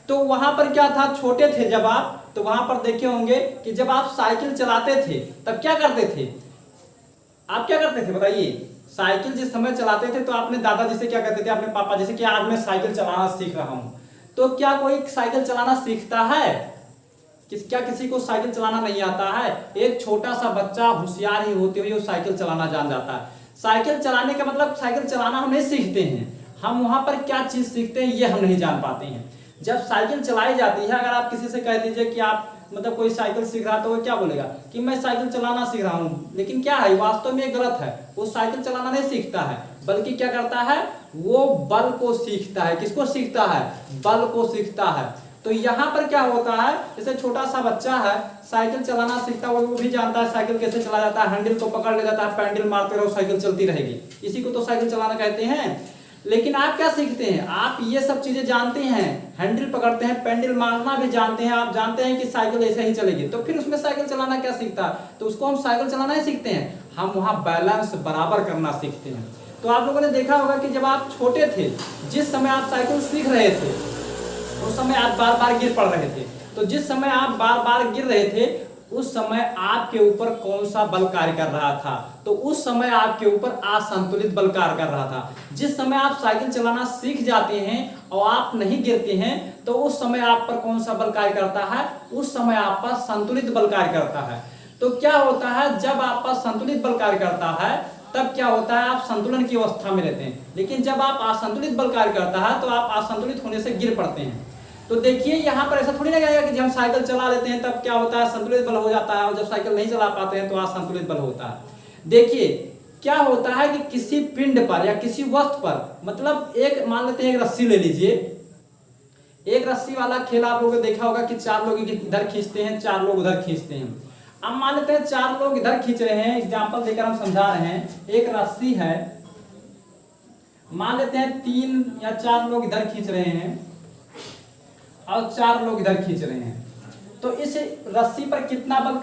तो वहां पर क्या था? छोटे थे जब आप, तो वहां पर देखे होंगे कि जब आप साइकिल चलाते थे तब क्या करते थे? आप क्या करते थे बताइए? साइकिल जिस समय चलाते थे तो आपने दादाजी से क्या कहते थे? अपने पापा जी से कि आज मैं साइकिल चलाना सीख रहा हूं। तो क्या कोई साइकिल चलाना सीखता है? क्या किसी को साइकिल चलाना नहीं आता है? एक छोटा सा बच्चा होशियार ही होते हुए वो साइकिल चलाना जान जाता है। साइकिल चलाने का मतलब साइकिल चलाना हम नहीं सीखते हैं, हम वहां पर क्या चीज सीखते हैं ये हम नहीं जान पाते हैं। जब साइकिल चलाई जाती है, अगर आप किसी से कह दीजिए कि आप मतलब कोई साइकिल सीख रहा है तो वो क्या बोलेगा कि मैं साइकिल चलाना सीख रहा हूँ, लेकिन क्या है वास्तव में गलत है। वो साइकिल चलाना नहीं सीखता है बल्कि क्या करता है? वो बल को सीखता है। किसको सीखता है? बल को सीखता है। तो यहाँ पर क्या होता है? जैसे छोटा सा बच्चा है साइकिल चलाना सीखता है, वो भी जानता है साइकिल कैसे चला जाता है। हैंडल को पकड़ ले जाता है, पैडल मारते रहो साइकिल चलती रहेगी। इसी को तो साइकिल चलाना कहते हैं। लेकिन आप क्या सीखते हैं? आप ये सब चीजें जानते हैं, हैंडल पकड़ते हैं, पैडल मारना भी जानते हैं, आप जानते हैं कि साइकिल ऐसे ही चलेगी। तो फिर उसमें साइकिल चलाना क्या सीखता है? तो उसको हम साइकिल चलाना ही सीखते हैं, हम वहां बैलेंस बराबर करना सीखते हैं। तो आप लोगों ने देखा होगा कि जब आप छोटे थे, जिस समय आप साइकिल सीख रहे थे उस समय आप बार बार गिर पड़ रहे थे। तो जिस समय आप बार बार गिर रहे थे उस समय आपके ऊपर कौन सा बल कार्य कर रहा था? तो उस समय आपके ऊपर असंतुलित बल कार्य कर रहा था। जिस समय आप साइकिल चलाना सीख जाते हैं और आप नहीं गिरते हैं तो उस समय आप पर कौन सा बल कार्य करता है? उस समय आप पर संतुलित बल कार्य करता है। तो क्या होता है? जब आप पर संतुलित बल कार्य करता है तब क्या होता है? आप संतुलन की अवस्था में रहते हैं। लेकिन जब आप असंतुलित बल कार्य करता है तो आप असंतुलित होने से गिर पड़ते हैं। तो देखिए यहाँ पर ऐसा थोड़ी ना जाएगा कि जब हम साइकिल चला लेते हैं तब क्या होता है? संतुलित बल हो जाता है, और जब साइकिल नहीं चला पाते हैं तो असंतुलित बल होता है। देखिए क्या होता है कि किसी पिंड पर या किसी वस्तु पर, मतलब एक मान लेते हैं एक रस्सी ले लीजिए। एक रस्सी वाला खेल आप लोगों ने देखा होगा कि चार लोग इधर खींचते हैं, चार लोग उधर खींचते हैं। अब मान लेते हैं चार लोग इधर खींच रहे हैं, एग्जाम्पल देकर हम समझा रहे हैं। एक रस्सी है, मान लेते हैं 3 या 4 लोग इधर खींच रहे हैं और 4 लोग इधर खींच रहे हैं। तो इस रस्सी पर कितना बल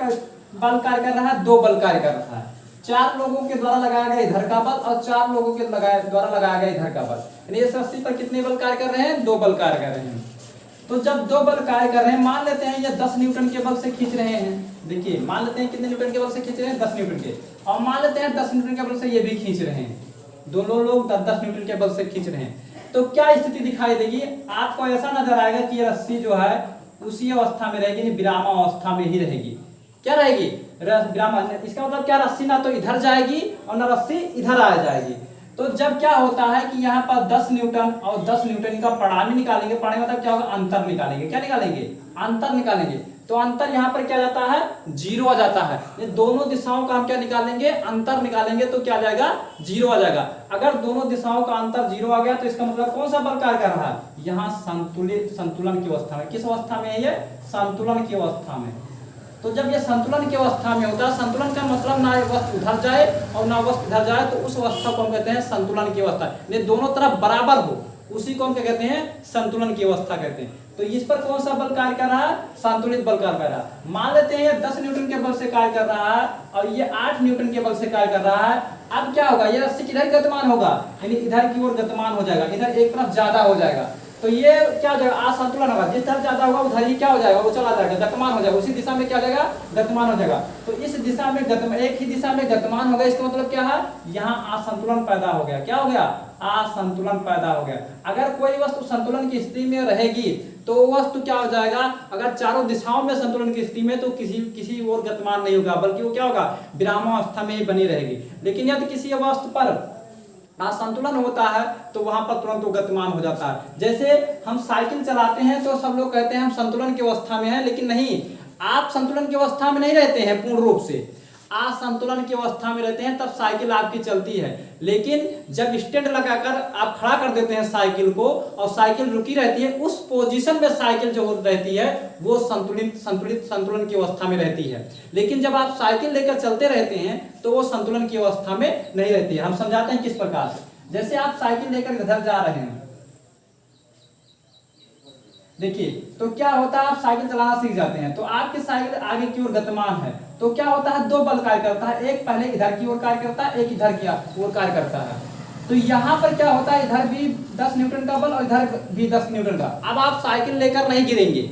कार्य कर रहा है? 2 बल कार्य कर रहा है। 4 लोगों के द्वारा लगाया गया इधर का बल और 4 लोगों के द्वारा लगाया गया इधर का बल, यानी इस रस्सी पर कितने बल कार्य कर रहे हैं? 2 बल कार्य कर रहे हैं। तो जब 2 बल कार्य कर रहे हैं, मान लेते हैं ये 10 न्यूटन के बल से खींच रहे हैं। देखिए मान लेते हैं कितने न्यूटन के बल से खींच रहे हैं? 10 न्यूटन के। और मान लेते हैं 10 न्यूटन के बल से ये भी खींच रहे हैं। दोनों लोग 10-10 न्यूटन के बल से खींच रहे हैं। तो क्या स्थिति दिखाई देगी? आपको ऐसा नजर आएगा कि ये रस्सी जो है उसी अवस्था में रहेगी, विरामावस्था में ही रहेगी। क्या रहेगी? विराम। इसका मतलब क्या? रस्सी ना तो इधर जाएगी और ना रस्सी इधर आ जाएगी। तो जब क्या होता है कि यहाँ पर 10 न्यूटन और 10 न्यूटन का परिणामी निकालेंगे। परिणामी मतलब क्या होगा? अंतर निकालेंगे। क्या निकालेंगे? अंतर निकालेंगे। तो अंतर यहाँ पर क्या जाता है? 0 आ जाता है। ये दोनों दिशाओं का हम क्या निकालेंगे? अंतर निकालेंगे। तो क्या आ जाएगा? 0 आ जाएगा। अगर दोनों दिशाओं का अंतर 0 आ गया तो इसका मतलब कौन सा बल कार्य कर रहा है? यहाँ संतुलन की अवस्था में। किस अवस्था में है ये? संतुलन की अवस्था में। तो जब ये संतुलन की अवस्था में होता है, संतुलन का मतलब ना वस्तु उधर जाए और ना वस्तु इधर जाए, तो उस अवस्था को हम कहते हैं संतुलन की अवस्था। ये दोनों तरफ बराबर हो, उसी को हम क्या कहते हैं, संतुलन की अवस्था कहते हैं। तो इस पर कौन सा बल कार्य कर रहा है, संतुलित बल कार्य कर रहा है। मान लेते हैं ये 10 न्यूटन के बल से कार्य कर रहा है और ये 8 न्यूटन के बल से कार्य कर रहा है। अब क्या होगा, ये रस्सी किधर गतिमान होगा, यानी इधर की ओर गतिमान हो जाएगा, इधर एक तरफ ज्यादा हो जाएगा। तो ये क्या हो जाएगा, असंतुलन होगा, जिस तरफ ज्यादा होगा उधर ही क्या हो जाएगा, वो चला जाएगा, गतिमान हो जाएगा, उसी दिशा में क्या हो जाएगा, गतिमान हो जाएगा। तो इस दिशा में एक ही दिशा में गतिमान होगा, इसका मतलब क्या है, यहाँ असंतुलन पैदा हो गया। क्या हो गया, असंतुलन पैदा हो गया। अगर कोई वस्तु संतुलन की स्थिति में रहेगी तो वस्तु क्या हो जाएगा, अगर चारों दिशाओं में संतुलन की स्थिति में, तो किसी और गतिमान नहीं होगा, बल्कि वो क्या होगा, विरामावस्था में ही बनी रहेगी। लेकिन यदि किसी वस्तु पर असंतुलन होता है तो वहां पर तुरंत वो गतिमान हो जाता है। जैसे हम साइकिल चलाते हैं तो सब लोग कहते हैं हम संतुलन की अवस्था में हैं, लेकिन नहीं, आप संतुलन की अवस्था में नहीं रहते हैं पूर्ण रूप से, असंतुलन की अवस्था में रहते हैं, तब साइकिल आपकी चलती है। लेकिन जब स्टैंड लगाकर आप खड़ा कर देते हैं साइकिल को और साइकिल रुकी रहती है, उस पोजीशन में साइकिल जो रहती है वो संतुलन की अवस्था में रहती है। लेकिन जब आप साइकिल लेकर चलते रहते हैं तो वो संतुलन की अवस्था में नहीं रहती है। हम समझाते हैं किस प्रकार से। जैसे आप साइकिल लेकर इधर जा रहे हैं, देखिए, तो क्या होता है, आप साइकिल चलाना सीख जाते हैं तो आपकी साइकिल आगे की ओर गतिमान है, तो क्या होता है, दो बल कार्य करता है, एक पहले इधर की ओर कार्य करता है, एक इधर की ओर कार्य करता है। तो यहाँ पर क्या होता है, इधर भी 10 न्यूटन का बल और इधर भी 10 न्यूटन का। अब आप साइकिल लेकर नहीं गिरेंगे,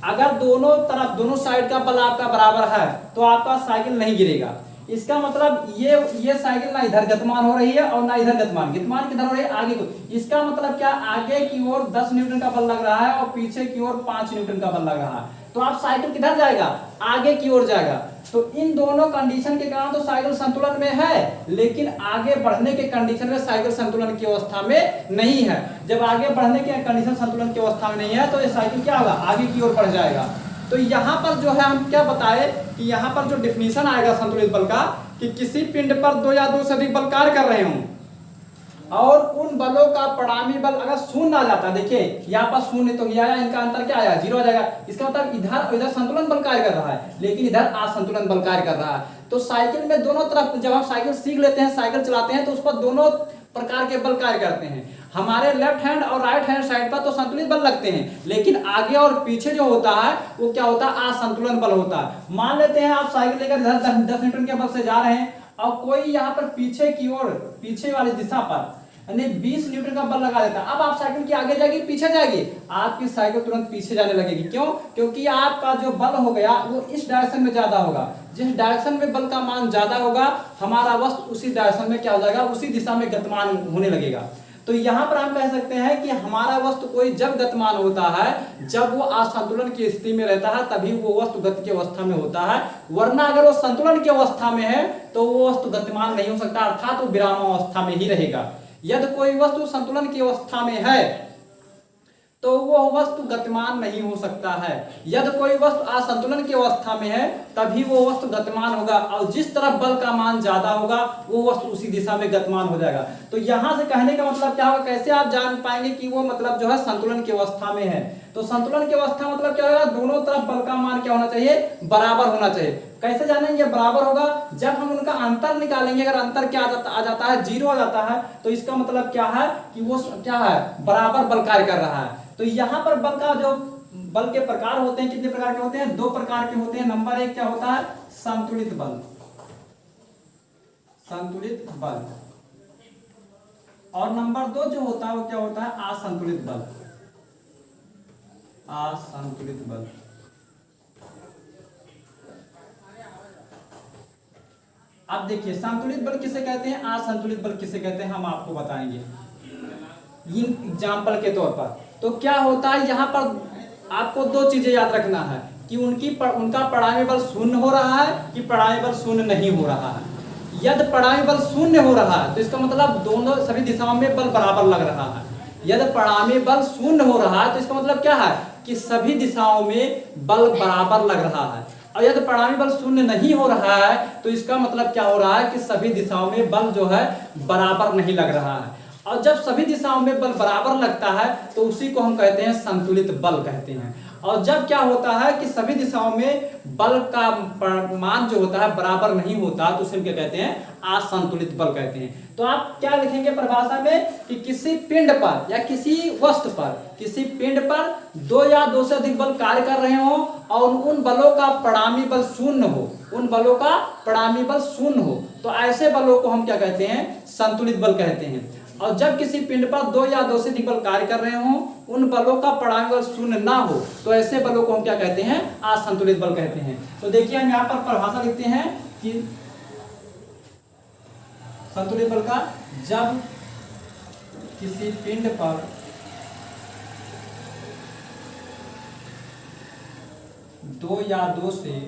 अगर दोनों तरफ दोनों साइड का बल आपका बराबर है तो आपका साइकिल नहीं गिरेगा। इसका मतलब ये साइकिल ना इधर गतिमान हो रही है और ना इधर गतिमान किधर हो रही है, आगे को। इसका मतलब क्या, आगे की ओर 10 न्यूटन का बल लग रहा है और पीछे की ओर 5 न्यूटन का बल लग रहा है, तो आप साइकिल किधर जाएगा, आगे की ओर जाएगा। तो इन दोनों कंडीशन के कारण तो साइकिल संतुलन में है, लेकिन आगे बढ़ने के कंडीशन में साइकिल संतुलन की अवस्था में नहीं है। जब आगे बढ़ने के कंडीशन संतुलन की अवस्था में नहीं है तो ये साइकिल क्या होगा, आगे की ओर बढ़ जाएगा। तो यहाँ पर जो है हम क्या बताए कि यहाँ पर जो डिफिनीशन आएगा संतुलित बल का, कि किसी पिंड पर दो या दो से अधिक बल कार्य कर रहे हों और उन बलों का परिणामी बल अगर शून्य आ जाता है, देखिए यहाँ पर शून्य तो आया, इनका अंतर क्या आया, 0 आ जाएगा। इसका मतलब इधर संतुलन बल कार्य कर रहा है, लेकिन इधर असंतुलन बल कार्य कर रहा है। तो साइकिल में दोनों तरफ, जब हम साइकिल सीख लेते हैं, साइकिल चलाते हैं, तो उस पर दोनों प्रकार के बल कार्य करते हैं। हमारे लेफ्ट हैंड और राइट हैंड साइड पर तो संतुलित बल लगते हैं, लेकिन आगे और पीछे जो होता है वो क्या होता है, असंतुलन बल होता है। मान लेते हैं आप साइकिल लेकर इधर 10 न्यूटन के बल से जा रहे हैं और कोई यहाँ पर पीछे की ओर, पीछे वाली दिशा पर यानी 20 न्यूटन का बल लगा देता है। अब आप साइकिल की आगे जाएगी पीछे जाएगी, आपकी साइकिल तुरंत पीछे जाने लगेगी। क्यों, क्योंकि आपका जो बल हो गया वो इस डायरेक्शन में ज्यादा होगा। जिस डायरेक्शन में बल का मान ज्यादा होगा, हमारा वस्तु उसी डायरेक्शन में क्या हो जाएगा, उसी दिशा में गतिमान होने लगेगा। तो यहाँ पर हम कह सकते हैं कि हमारा वस्तु कोई जब गतिमान होता है, जब वो असंतुलन की स्थिति में रहता है, तभी वो वस्तु गति की अवस्था में होता है। वरना अगर वो संतुलन की अवस्था में है तो वो वस्तु गतिमान नहीं हो सकता, अर्थात वो विरामावस्था में ही रहेगा। यदि कोई वस्तु संतुलन की अवस्था में है तो वो वस्तु गतिमान नहीं हो सकता है। यदि कोई वस्तु असंतुलन की अवस्था में है तभी वो वस्तु गतिमान होगा, और जिस तरफ बल का मान ज्यादा होगा वो वस्तु उसी दिशा में गतिमान हो जाएगा। तो यहाँ से कहने का मतलब क्या होगा, कैसे आप जान पाएंगे कि वो मतलब जो है संतुलन की अवस्था में है। तो संतुलन की अवस्था मतलब क्या होगा, दोनों तरफ बल का मान क्या होना चाहिए, बराबर होना चाहिए। कैसे जानेंगे बराबर होगा, जब हम उनका अंतर निकालेंगे। अगर अंतर क्या आ जाता है, 0 आ जाता है, तो इसका मतलब क्या है कि वो क्या है, बराबर बल कार्य कर रहा है। तो यहाँ पर बल का जो बल के प्रकार होते हैं, कितने प्रकार के होते हैं, 2 प्रकार के होते हैं। नंबर 1 क्या होता है, संतुलित बल, संतुलित बल। और नंबर 2 जो होता है वो क्या होता है, असंतुलित बल, असंतुलित बल। अब देखिए संतुलित बल किसे कहते हैं, असंतुलित बल किसे कहते हैं, हम आपको बताएंगे एग्जाम्पल के तौर पर। तो क्या होता है, यहाँ पर आपको 2 चीजें याद रखना है कि उनका परिणामी बल शून्य हो रहा है कि परिणामी बल शून्य नहीं हो रहा है। यदि परिणामी बल शून्य हो रहा है तो इसका मतलब दोनों सभी दिशाओं में बल बराबर लग रहा है। यदि परिणामी बल शून्य हो रहा है तो इसका मतलब क्या है कि सभी दिशाओं में बल बराबर लग रहा है। और यदि परिणामी बल शून्य नहीं हो रहा है तो इसका मतलब क्या हो रहा है कि सभी दिशाओं में बल जो है बराबर नहीं लग रहा है। और जब सभी दिशाओं में बल बराबर लगता है तो उसी को हम कहते हैं संतुलित बल कहते हैं। और जब क्या होता है कि सभी दिशाओं में बल का मान जो होता है बराबर नहीं होता तो उसे क्या कहते हैं, असंतुलित बल कहते हैं। तो आप क्या लिखेंगे परिभाषा में कि किसी पिंड पर या किसी वस्तु पर, किसी पिंड पर दो या दो से अधिक बल कार्य कर रहे हो और उन बलों का परिणामी बल शून्य हो, उन बलों का परिणामी बल शून्य हो, तो ऐसे बलों को हम क्या कहते हैं, संतुलित बल कहते हैं। और जब किसी पिंड पर दो या दो से अधिक बल कार्य कर रहे हो, उन बलों का परिणामी बल शून्य ना हो, तो ऐसे बलों को हम क्या कहते हैं, असंतुलित बल कहते हैं। तो देखिए हम यहाँ पर परिभाषा लिखते हैं कि संतुलित बल का, जब किसी पिंड पर दो या दो से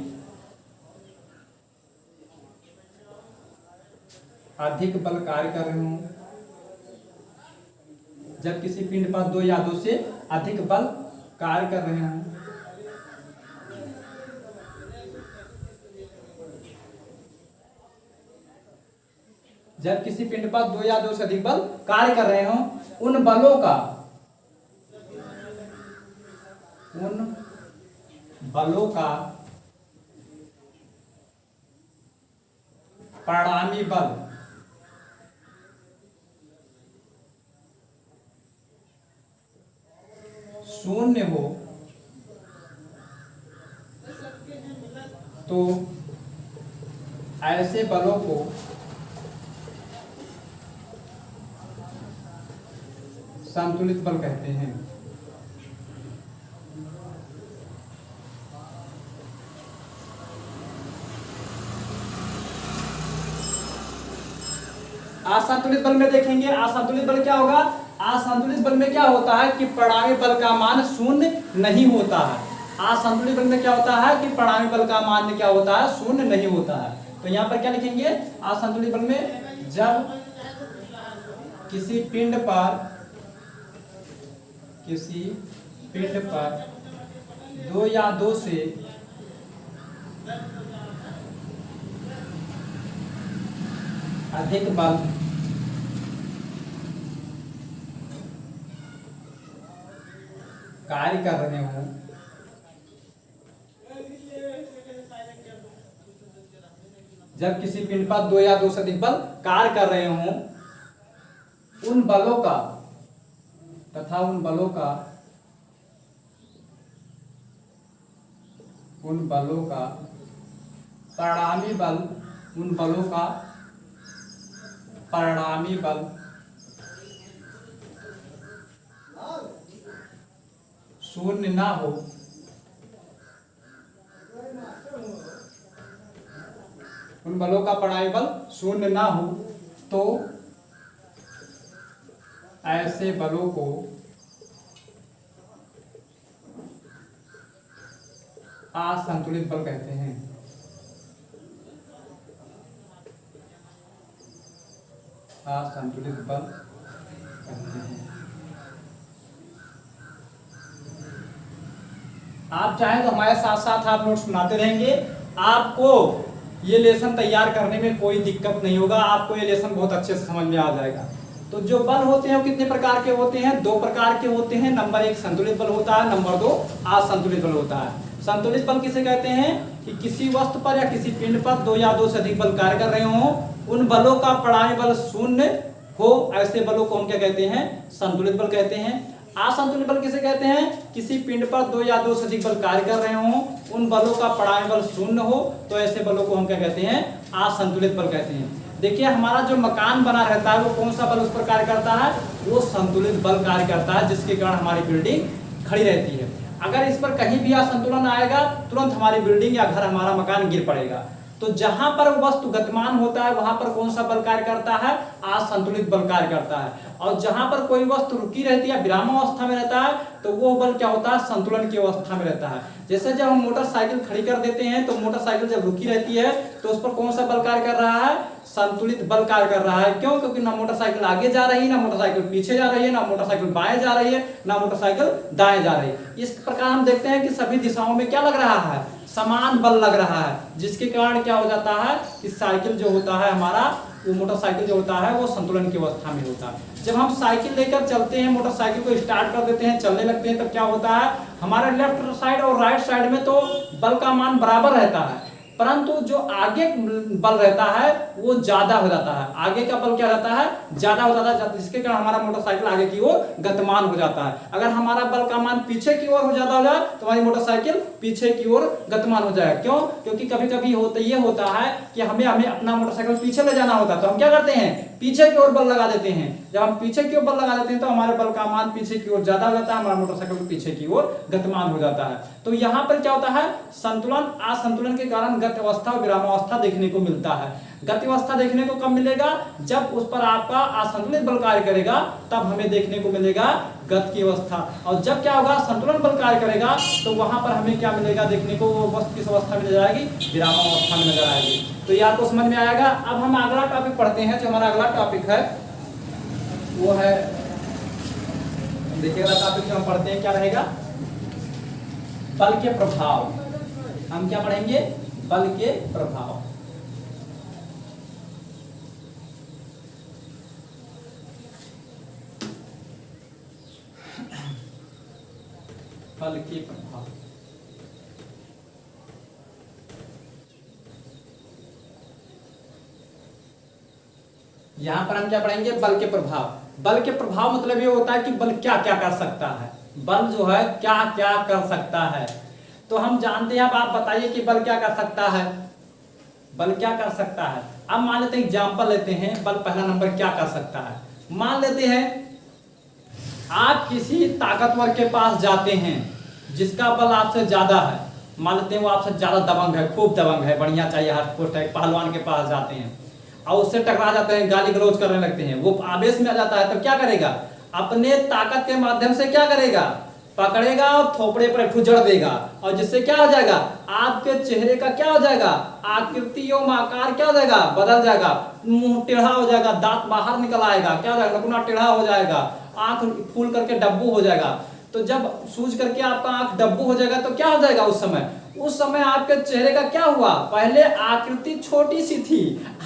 अधिक बल कार्य कर रहे हो, जब किसी पिंड पर दो या दो से अधिक बल कार्य कर रहे हो, जब किसी पिंड पर दो या दो से अधिक बल कार्य कर रहे हो, उन बलों का परिणामी बल शून्य हो, तो ऐसे बलों को संतुलित बल कहते हैं। असंतुलित बल में देखेंगे, असंतुलित बल क्या होगा, असंतुलित बल में क्या होता है कि परिणामी बल का मान शून्य नहीं होता है। असंतुलित बल में क्या होता है कि परिणामी बल का मान क्या होता है, शून्य नहीं होता है। तो यहाँ पर क्या लिखेंगे, असंतुलित बल में जब किसी पिंड पर दो या दो से अधिक बल कार्य कर रहे हो, जब किसी पिंड पर दो या दो से अधिक बल कार्य कर रहे हो, उन बलों का परिणामी बल शून्य ना हो, उन बलों का परिणामी बल शून्य ना हो, तो ऐसे बलों को असंतुलित बल कहते हैं। असंतुलित बल कहते हैं। आप चाहें तो हमारे साथ साथ आप नोट्स सुनाते रहेंगे, आपको ये लेसन तैयार करने में कोई दिक्कत नहीं होगा, आपको ये लेसन बहुत अच्छे से समझ में आ जाएगा। तो जो बल होते हैं वो कितने प्रकार के होते हैं, दो प्रकार के होते हैं। नंबर एक संतुलित बल होता है, नंबर दो असंतुलित बल होता है। संतुलित बल किसे कहते हैं कि किसी वस्तु पर या किसी पिंड पर दो या दो से अधिक बल कार्य कर रहे हो, उन बलों का परिणामी बल शून्य हो, ऐसे बलों को हम क्या कहते हैं, संतुलित बल कहते हैं। असंतुलित बल किसे कहते हैं, किसी पिंड पर दो या दो से अधिक बल कार्य कर रहे हो, उन बलों का परिणामी बल शून्य हो, तो ऐसे बलों को हम क्या कहते हैं, असंतुलित बल कहते हैं। देखिए हमारा जो मकान बना रहता है वो कौन सा बल उस पर कार्य करता है, वो संतुलित बल कार्य करता है, जिसके कारण हमारी बिल्डिंग खड़ी रहती है। अगर इस पर कहीं भी असंतुलन आएगा, तुरंत हमारी बिल्डिंग या घर, हमारा मकान गिर पड़ेगा। तो जहां पर वस्तु गतिमान होता है वहां पर कौन सा बल कार्य करता है, असंतुलित बल कार्य करता है। और जहां पर कोई वस्तु रुकी रहती है, विरामावस्था में रहता है, तो वो बल क्या होता है, संतुलन की अवस्था में रहता है। जैसे जब हम मोटरसाइकिल खड़ी कर देते हैं, तो मोटरसाइकिल जब रुकी रहती है तो उस पर कौन सा बल कार्य कर रहा है, संतुलित बल कार्य कर रहा है। क्यों, क्योंकि ना मोटरसाइकिल आगे जा रही है, ना मोटरसाइकिल पीछे जा रही है, ना मोटरसाइकिल बाएं जा रही है, ना मोटरसाइकिल दाएं जा रही है। इस प्रकार हम देखते हैं कि सभी दिशाओं में क्या लग रहा है, समान बल लग रहा है, जिसके कारण क्या हो जाता है कि साइकिल जो होता है हमारा वो मोटरसाइकिल जो होता है वो संतुलन की अवस्था में होता है। जब हम साइकिल लेकर चलते हैं, मोटरसाइकिल को स्टार्ट कर देते हैं, चलने लगते हैं, तब क्या होता है, हमारे लेफ्ट साइड और राइट साइड में तो बल का मान बराबर रहता है, परंतु जो आगे बल रहता है वो ज्यादा हो जाता है। आगे का बल क्या रहता है, ज्यादा हो जाता है, जिसके कारण हमारा मोटरसाइकिल आगे की ओर गतिमान हो जाता है। अगर हमारा बल का मान पीछे की ओर हो ज्यादा हो जाए तो हमारी मोटरसाइकिल पीछे की ओर गतिमान हो जाए। क्यों? क्योंकि कभी कभी ये होता है कि हमें अपना मोटरसाइकिल पीछे ले जाना होता है, तो हम क्या करते हैं, पीछे की ओर बल लगा देते हैं। जब हम पीछे की ओर बल लगा देते हैं तो हमारे बल का मान पीछे की ओर ज्यादा हो जाता है, हमारा मोटरसाइकिल पीछे की ओर गतिमान हो जाता है। तो यहाँ पर क्या होता है, संतुलन असंतुलन के कारण गति अवस्था और विरामावस्था देखने को मिलता है। गति अवस्था देखने को कब मिलेगा, जब उस पर आपका असंतुलित बल कार्य करेगा, तब हमें देखने को मिलेगा गति की अवस्था। और जब क्या होगा, संतुलन बल कार्य करेगा, तो वहां पर हमें क्या मिलेगा देखने को, वो वस्तु किस अवस्था में नजर आएगी, विरामावस्था में नजर आएगी। तो ये आपको समझ में आएगा। अब हम अगला टॉपिक पढ़ते हैं। जो हमारा अगला टॉपिक है वो है, देखिएगा टॉपिक जो हम पढ़ते हैं क्या रहेगा, बल के प्रभाव। हम क्या पढ़ेंगे, बल के प्रभाव। बल के प्रभाव। यहां पर हम क्या पढ़ेंगे, बल के प्रभाव। बल के प्रभाव मतलब ये होता है कि बल क्या क्या कर सकता है, बल जो है क्या क्या कर सकता है। तो हम जानते हैं, अब आप बताइए कि बल क्या कर सकता है, बल क्या कर सकता है। अब मान लेते हैं, एग्जाम्पल लेते हैं, बल पहला नंबर क्या कर सकता है। मान लेते हैं आप किसी ताकतवर के पास जाते हैं जिसका बल आपसे ज्यादा है। मान लेते हैं वो आपसे ज्यादा दबंग है, खूब दबंग है, बढ़िया चाहिए, हाथ पोस्ट है, पहलवान के पास जाते हैं और उससे टकरा जाते हैं, गाली गलौज करने लगते हैं। वो आवेश में आ जाता है, तो क्या करेगा, अपने ताकत के माध्यम से क्या करेगा, पकड़ेगा और थोपड़े पर ठुजड़ देगा, और जिससे क्या हो जाएगा, आपके चेहरे का क्या हो जाएगा, आकृति एवं आकार क्या हो जाएगा, बदल जाएगा। मुंह टेढ़ा हो जाएगा, दांत बाहर निकल आएगा, क्या हो जाएगा, नकुना टेढ़ा हो जाएगा, आंख फूल करके डब्बू हो जाएगा। तो जब सूज करके आपका आंख डब्बू हो जाएगा तो क्या हो जाएगा, उस समय आपके चेहरे का क्या हुआ, पहले आकृति छोटी सी थी,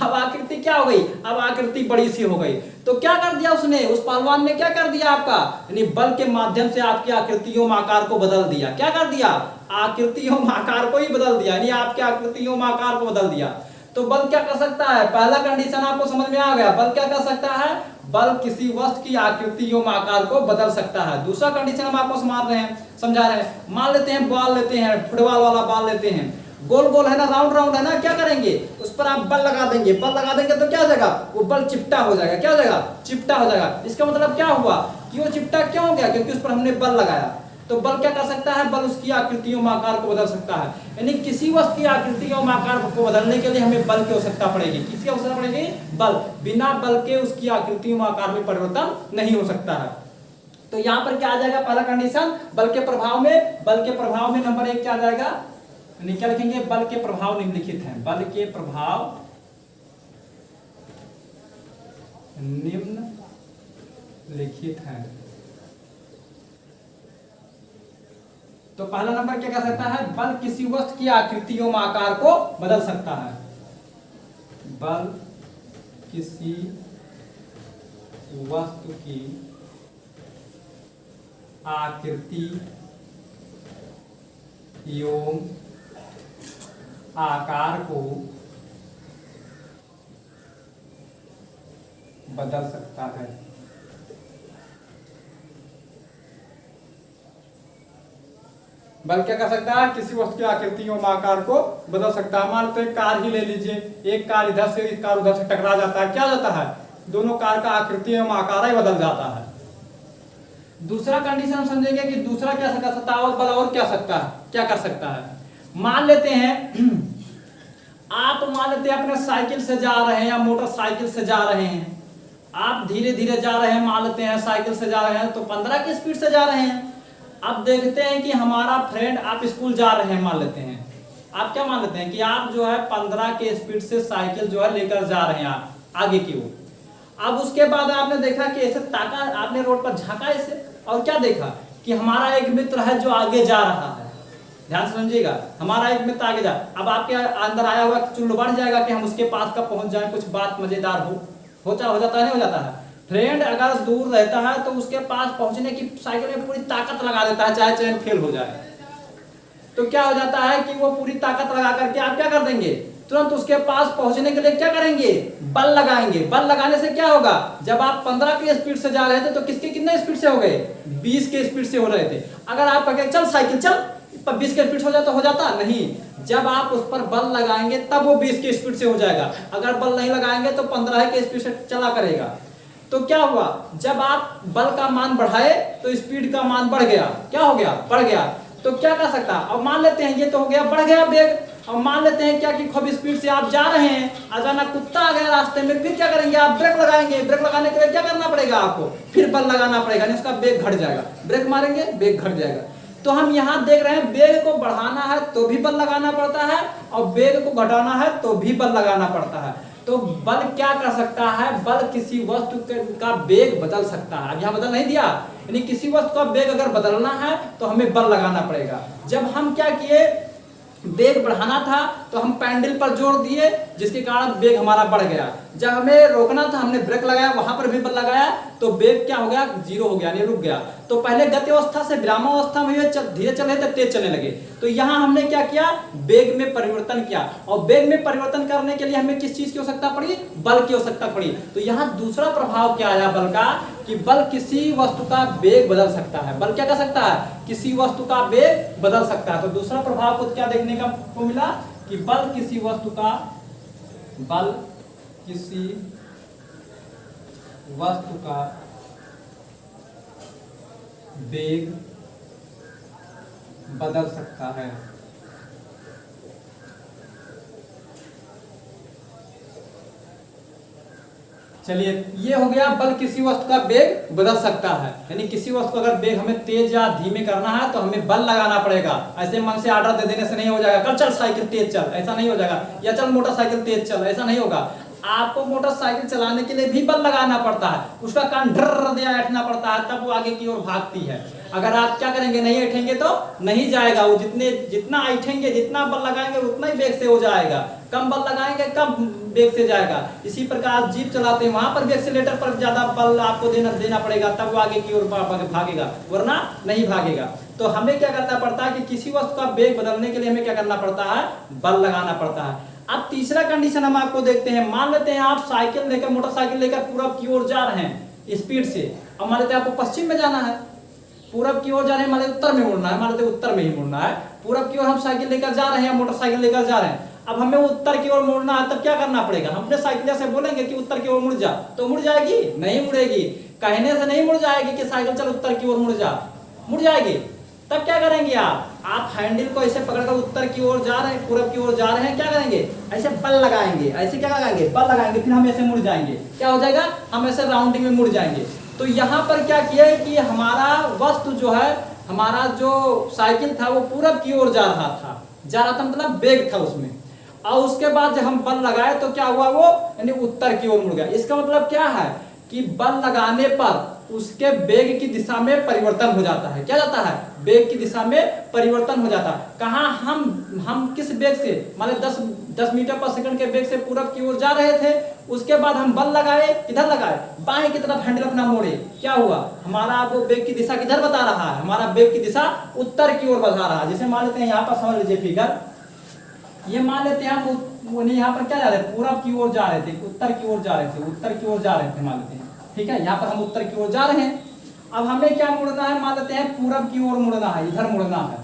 अब आकृति क्या हो गई, अब आकृति बड़ी सी हो गई। तो क्या कर दिया उसने, उस पहलवान ने क्या कर दिया आपका, यानी बल के माध्यम से आपकी आकृतियों आकार को बदल दिया। क्या कर दिया, आकृतियों आकार को ही बदल दिया, यानी आपके आकृतियों आकार को बदल दिया। तो बल क्या कर सकता है, पहला कंडीशन आपको समझ में आ गया, बल क्या कर सकता है, बल किसी वस्तु की आकृति एवं आकार को बदल सकता है। दूसरा कंडीशन हम आपको समझा रहे हैं। मान लेते हैं बॉल लेते हैं, फुटबॉल वाला बॉल लेते हैं, गोल गोल है ना, राउंड राउंड है ना, क्या करेंगे, उस पर आप बल लगा देंगे, बल लगा देंगे तो क्या हो जाएगा, वो बल चिपटा हो जाएगा। क्या हो जाएगा, चिपटा हो जाएगा। इसका मतलब क्या हुआ कि वो चिपटा क्यों हो गया, क्योंकि उस पर हमने बल लगाया। तो बल क्या कर सकता है, बल उसकी आकृतियों आकार को बदल सकता है। यानी किसी वस्तु की आकृतियों आकार को बदलने के लिए हमें बल की आवश्यकता पड़ेगी। किसकी आवश्यकता पड़ेगी, बल। बिना बल के उसकी आकृतियों आकार में परिवर्तन नहीं हो सकता है। तो यहाँ पर क्या आ जाएगा, पहला कंडीशन बल के प्रभाव में, बल के प्रभाव में नंबर 1 क्या आ जाएगा, क्या लिखेंगे, बल के प्रभाव निम्नलिखित हैं, बल के प्रभाव निम्नलिखित हैं। तो पहला नंबर क्या कर सकता है, बल किसी वस्तु की आकृतियों आकार को बदल सकता है। बल किसी वस्तु की आकृति एवं आकार को बदल सकता है। बल क्या कर सकता है, किसी वस्तु की आकृतियों आकार को बदल सकता है। मान लो एक कार ही ले लीजिए, एक कार इधर से एक कार उधर से टकरा जाता है, क्या जाता है, दोनों कार का आकृति एवं आकार ही बदल जाता है। दूसरा कंडीशन हम समझेंगे कि दूसरा क्या कर सकता है, और बल और क्या कर सकता है। मान लेते हैं आप अपने साइकिल से जा रहे हैं या मोटरसाइकिल से जा रहे हैं, आप धीरे धीरे जा रहे हैं, मान लेते हैं साइकिल से जा रहे हैं तो 15 की स्पीड से जा रहे हैं। अब देखते हैं कि हमारा फ्रेंड, आप स्कूल जा रहे हैं, मान लेते हैं आप क्या मान लेते हैं कि आप जो है 15 के स्पीड से साइकिल जो है लेकर जा रहे हैं आप आगे की ओर। अब उसके बाद आपने देखा कि ऐसे ताका, आपने रोड पर झांका ऐसे, और क्या देखा कि हमारा एक मित्र है जो आगे जा रहा है। ध्यान से समझिएगा। हमारा 1 मित्र आगे जा, अब आपके अंदर आया हुआ चुल्लू बढ़ जाएगा कि हम उसके पास कब पहुंच जाए, कुछ बात मजेदार हो जाता है, नहीं हो जाता है। फ्रेंड अगर दूर रहता है तो उसके पास पहुंचने की साइकिल में पूरी ताकत लगा देता है, चाहे चैन फेल हो जाए। तो क्या हो जाता है कि वो पूरी ताकत लगा करके आप क्या कर देंगे, तुरंत उसके पास पहुंचने के लिए क्या करेंगे, बल लगाएंगे। बल लगाने से क्या होगा, जब आप 15 की स्पीड से जा रहे थे तो किसके कितने स्पीड से हो गए, 20 के स्पीड से हो रहे थे। अगर आप कहें चल साइकिल चल, 20 के स्पीड से हो जाता, हो जाता नहीं। जब आप उस पर बल लगाएंगे तब वो 20 की स्पीड से हो जाएगा। अगर बल नहीं लगाएंगे तो 15 के स्पीड से चला करेगा। तो क्या हुआ, जब आप बल का मान बढ़ाए तो स्पीड का मान बढ़ गया। क्या हो गया, बढ़ गया। तो क्या कर सकता, अब मान लेते हैं ये तो हो गया बढ़ गया वेग। अब मान लेते हैं क्या कि खूब स्पीड से आप जा रहे हैं, अचानक कुत्ता आ गया रास्ते में, फिर क्या करेंगे आप, ब्रेक लगाएंगे। ब्रेक लगाने के लिए क्या करना पड़ेगा आपको, फिर बल लगाना पड़ेगा, नहीं उसका वेग घट जाएगा। ब्रेक मारेंगे वेग घट जाएगा। तो हम यहाँ देख रहे हैं वेग को बढ़ाना है तो भी बल लगाना पड़ता है, और वेग को घटाना है तो भी बल लगाना पड़ता है। तो बल क्या कर सकता है, बल किसी वस्तु का वेग बदल सकता है। अब यहाँ बदल नहीं दिया, यानी किसी वस्तु का वेग अगर बदलना है तो हमें बल लगाना पड़ेगा। जब हम क्या किए, वेग बढ़ाना था तो हम पैंडल पर जोर दिए, जिसके कारण वेग हमारा बढ़ गया। जब हमें रोकना था हमने ब्रेक लगाया, वहां पर भी बल लगाया, तो वेग क्या हो गया, 0 हो गया, नहीं रुक गया। तो पहले गति अवस्था से विरामावस्था में धीरे चले तो तेज चलने लगे। तो यहाँ हमने क्या किया, वेग में परिवर्तन किया, और वेग में परिवर्तन करने के लिए हमें किस चीज की आवश्यकता पड़ी, बल की आवश्यकता पड़ी। तो यहाँ दूसरा प्रभाव क्या आया बल का, कि बल किसी वस्तु का वेग बदल सकता है। बल क्या कर सकता है, किसी वस्तु का वेग बदल सकता है। तो दूसरा प्रभाव को क्या देखने को मिला, कि बल किसी वस्तु का वेग बदल सकता है। चलिए, ये हो गया बल किसी वस्तु का वेग बदल सकता है। यानी किसी वस्तु का अगर वेग हमें तेज या धीमे करना है तो हमें बल लगाना पड़ेगा। ऐसे मन से आर्डर दे देने से नहीं हो जाएगा, चल साइकिल तेज चल, ऐसा नहीं हो जाएगा, या चल मोटरसाइकिल तेज चल, ऐसा नहीं होगा। आपको मोटरसाइकिल चलाने के लिए भी बल लगाना पड़ता है, उसका कान ढर्र दिया ऐठना पड़ता है, तब वो आगे की ओर भागती है। अगर आप क्या करेंगे, नहीं ऐठेंगे तो नहीं जाएगा वो। जितना ऐठेंगे, जितना बल लगाएंगे उतना ही वेग से हो जाएगा। कम बल लगाएंगे कम वेग से जाएगा। इसी प्रकार आप जीप चलाते हैं, वहां पर भी एक्सीलेटर पर ज्यादा बल आपको देना पड़ेगा, तब वो आगे की ओर भागेगा, वरना नहीं भागेगा। तो हमें क्या करना पड़ता है कि किसी वस्तु का वेग बदलने के लिए हमें क्या करना पड़ता है, बल लगाना पड़ता है। अब तीसरा कंडीशन हम आपको देखते हैं। मान लेते हैं आप साइकिल लेकर, मोटरसाइकिल लेकर पूरब की ओर जा रहे हैं स्पीड से। अब मान लेते हैं आपको पश्चिम में जाना है, पूरब की ओर जा रहे हैं, मान लेते उत्तर में मुड़ना है, मान लेते उत्तर में ही मुड़ना है। पूरब की ओर हम साइकिल लेकर जा रहे हैं, मोटरसाइकिल लेकर जा रहे हैं। अब हमें उत्तर की ओर मुड़ना है, तब क्या करना पड़ेगा, हम अपने साइकिल से बोलेंगे कि उत्तर की ओर मुड़ जा, तो मुड़ जाएगी, नहीं मुड़ेगी। कहने से नहीं मुड़ जाएगी कि साइकिल चल उत्तर की ओर मुड़ जा, मुड़ जाएगी। तब क्या करेंगे आप हैंडल को ऐसे पकड़कर उत्तर की ओर जा रहे हैं, पूरब की ओर जा रहे हैं, क्या करेंगे, ऐसे बल लगाएंगे, ऐसे क्या लगाएंगे, बल लगाएंगे, फिर हम ऐसे मुड़ जाएंगे। क्या हो जाएगा, हम ऐसे राउंडिंग में मुड़ जाएंगे। तो यहाँ पर क्या किया है कि हमारा वस्तु जो है, हमारा जो साइकिल था वो पूरब की ओर जा रहा था मतलब वेग था उसमें, और उसके बाद जब हम बल लगाए तो क्या हुआ, वो यानी उत्तर की ओर मुड़ गया। इसका मतलब क्या है कि बल लगाने पर उसके वेग की दिशा में परिवर्तन हो जाता है। क्या जाता है, वेग की दिशा में परिवर्तन हो जाता है। कहाँ, हम किस वेग से, मान लो 10 मीटर पर सेकंड के वेग से पूरब की ओर जा रहे थे, उसके बाद हम बल लगाए, किधर लगाए, बाएं की तरफ हैंडल अपना मोड़े। क्या हुआ, हमारा वो वेग की दिशा किधर बता रहा है, हमारा वेग की दिशा उत्तर की ओर बता रहा है। जैसे मान लेते हैं यहाँ पर समझ लीजिए फिगर, ये मान लेते हैं हम यहाँ पर क्या जा रहे थे, पूरब की ओर जा रहे थे, उत्तर की ओर जा रहे थे, उत्तर की ओर जा रहे थे, मान लेते हैं, ठीक है। यहाँ पर हम उत्तर की ओर जा रहे हैं। अब हमें क्या मुड़ना है, मान लेते हैं पूरब की ओर मुड़ना है, इधर मुड़ना है।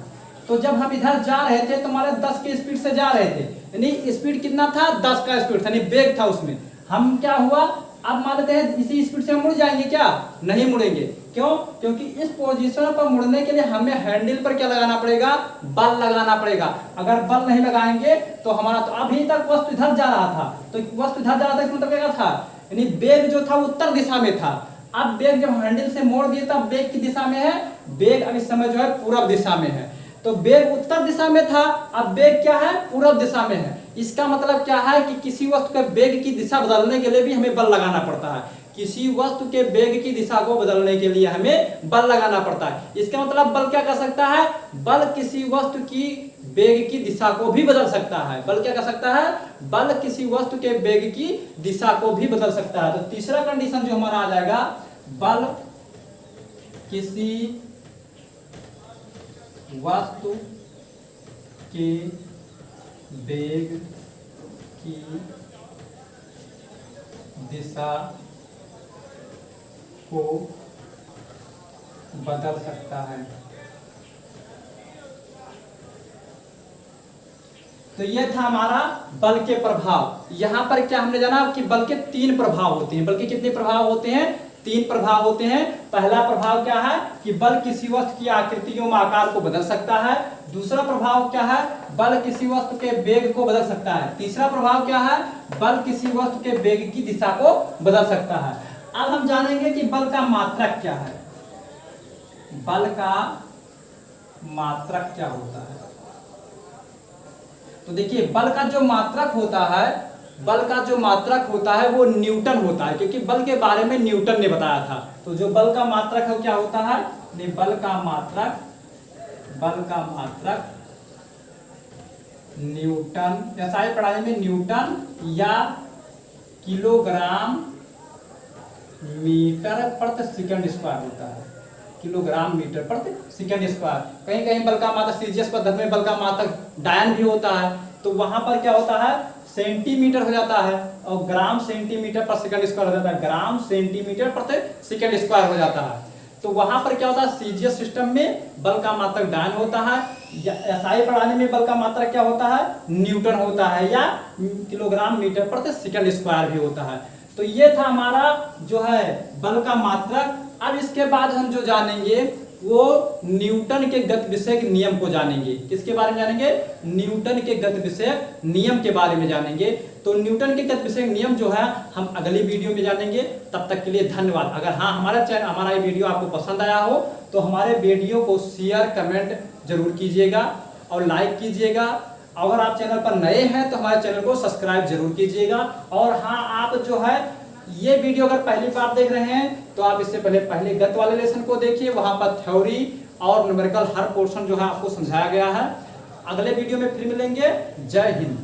तो जब हम इधर जा रहे थे तो हमारे 10 की स्पीड से जा रहे थे, यानी स्पीड कितना था, 10 का स्पीड था, यानी वेग था उसमें। हम क्या हुआ, अब मान लेते हैं इसी स्पीड से हम मुड़ जाएंगे, क्या नहीं मुड़ेंगे। क्यों, क्योंकि इस पोजीशन पर मुड़ने के लिए हमें हैंडल पर क्या लगाना पड़ेगा, बल लगाना पड़ेगा। अगर बल नहीं लगाएंगे तो हमारा, तो अभी तक वस्तु इधर जा रहा था, तो वस्तु इधर जा रहा था, इसका मतलब क्या था, यानी वेग जो था उत्तर दिशा में था। अब वेग जब हैंडल से मोड़ दिए तब वेग की दिशा में है, वेग अब इस समय जो है पूरब दिशा में है। तो वेग उत्तर दिशा में था, अब वेग क्या है, पूरब दिशा में है। इसका मतलब क्या है कि किसी वस्तु के वेग की दिशा बदलने के लिए भी हमें बल लगाना पड़ता है। किसी वस्तु के वेग की दिशा को बदलने के लिए हमें बल लगाना पड़ता है। इसका मतलब बल क्या कर सकता है, बल किसी वस्तु की वेग की दिशा को भी बदल सकता है। बल क्या कर सकता है, बल किसी वस्तु के वेग की दिशा को भी बदल सकता है। तो तीसरा कंडीशन जो हमारा आ जाएगा, बल किसी वस्तु के वेग की दिशा को बदल सकता है। तो ये था हमारा बल के प्रभाव। यहां पर क्या हमने जाना कि बल के 3 प्रभाव होते हैं। बल के कितने प्रभाव होते हैं, 3 प्रभाव होते हैं। पहला प्रभाव क्या है कि बल किसी वस्तु की आकृति एवं आकार को बदल सकता है। दूसरा प्रभाव क्या है, बल किसी वस्तु के वेग को बदल सकता है। तीसरा प्रभाव क्या है, बल किसी वस्तु के वेग की दिशा को बदल सकता है। अब हम जानेंगे कि बल का मात्रक क्या है। बल का मात्रक क्या होता है। तो देखिए, बल का जो मात्रक होता है, बल का जो मात्रक होता है वो न्यूटन होता है, क्योंकि बल के बारे में न्यूटन ने बताया था। तो जो बल का मात्रक है क्या होता है, बल का मात्रक न्यूटन, SI प्रणाली में न्यूटन या किलोग्राम मीटर प्रति सेकंड स्क्वायर होता है। किलोग्राम मीटर प्रति सेकंड स्क्वायर। कहीं कहीं बल का मात्रक सीजीएस पद्धति में बल का मात्रक डायन भी होता है, तो वहां पर क्या होता है, सेंटीमीटर हो जाता है, और ग्राम सेंटीमीटर पर सेकंड स्क्वायर हो जाता है। ग्राम सेंटीमीटर प्रति सेकंड स्क्वायर हो जाता है। तो वहां पर क्या होता है, सीजीएस सिस्टम में बल का मात्रक डायन होता है। SI प्रणाली में बल का मात्रक क्या होता है, न्यूटन होता है, या किलोग्राम मीटर प्रति सेकंड स्क्वायर भी होता है। तो ये था हमारा जो है बल का मात्रक। अब इसके बाद हम जो जानेंगे वो न्यूटन के गति विषयक नियम को जानेंगे। किसके बारे में जानेंगे, न्यूटन के गति विषयक नियम के बारे में जानेंगे। तो न्यूटन के गति विषयक नियम जो है हम अगली वीडियो में जानेंगे। तब तक के लिए धन्यवाद। अगर हमारा ये वीडियो आपको पसंद आया हो तो हमारे वीडियो को शेयर कमेंट जरूर कीजिएगा और लाइक कीजिएगा। अगर आप चैनल पर नए हैं तो हमारे चैनल को सब्सक्राइब जरूर कीजिएगा। और हाँ, आप जो है ये वीडियो अगर पहली बार देख रहे हैं तो आप इससे पहले गत वाले लेसन को देखिए। वहां पर थ्योरी और न्यूमेरिकल हर पोर्शन जो है आपको समझाया गया है। अगले वीडियो में फिर मिलेंगे। जय हिंद।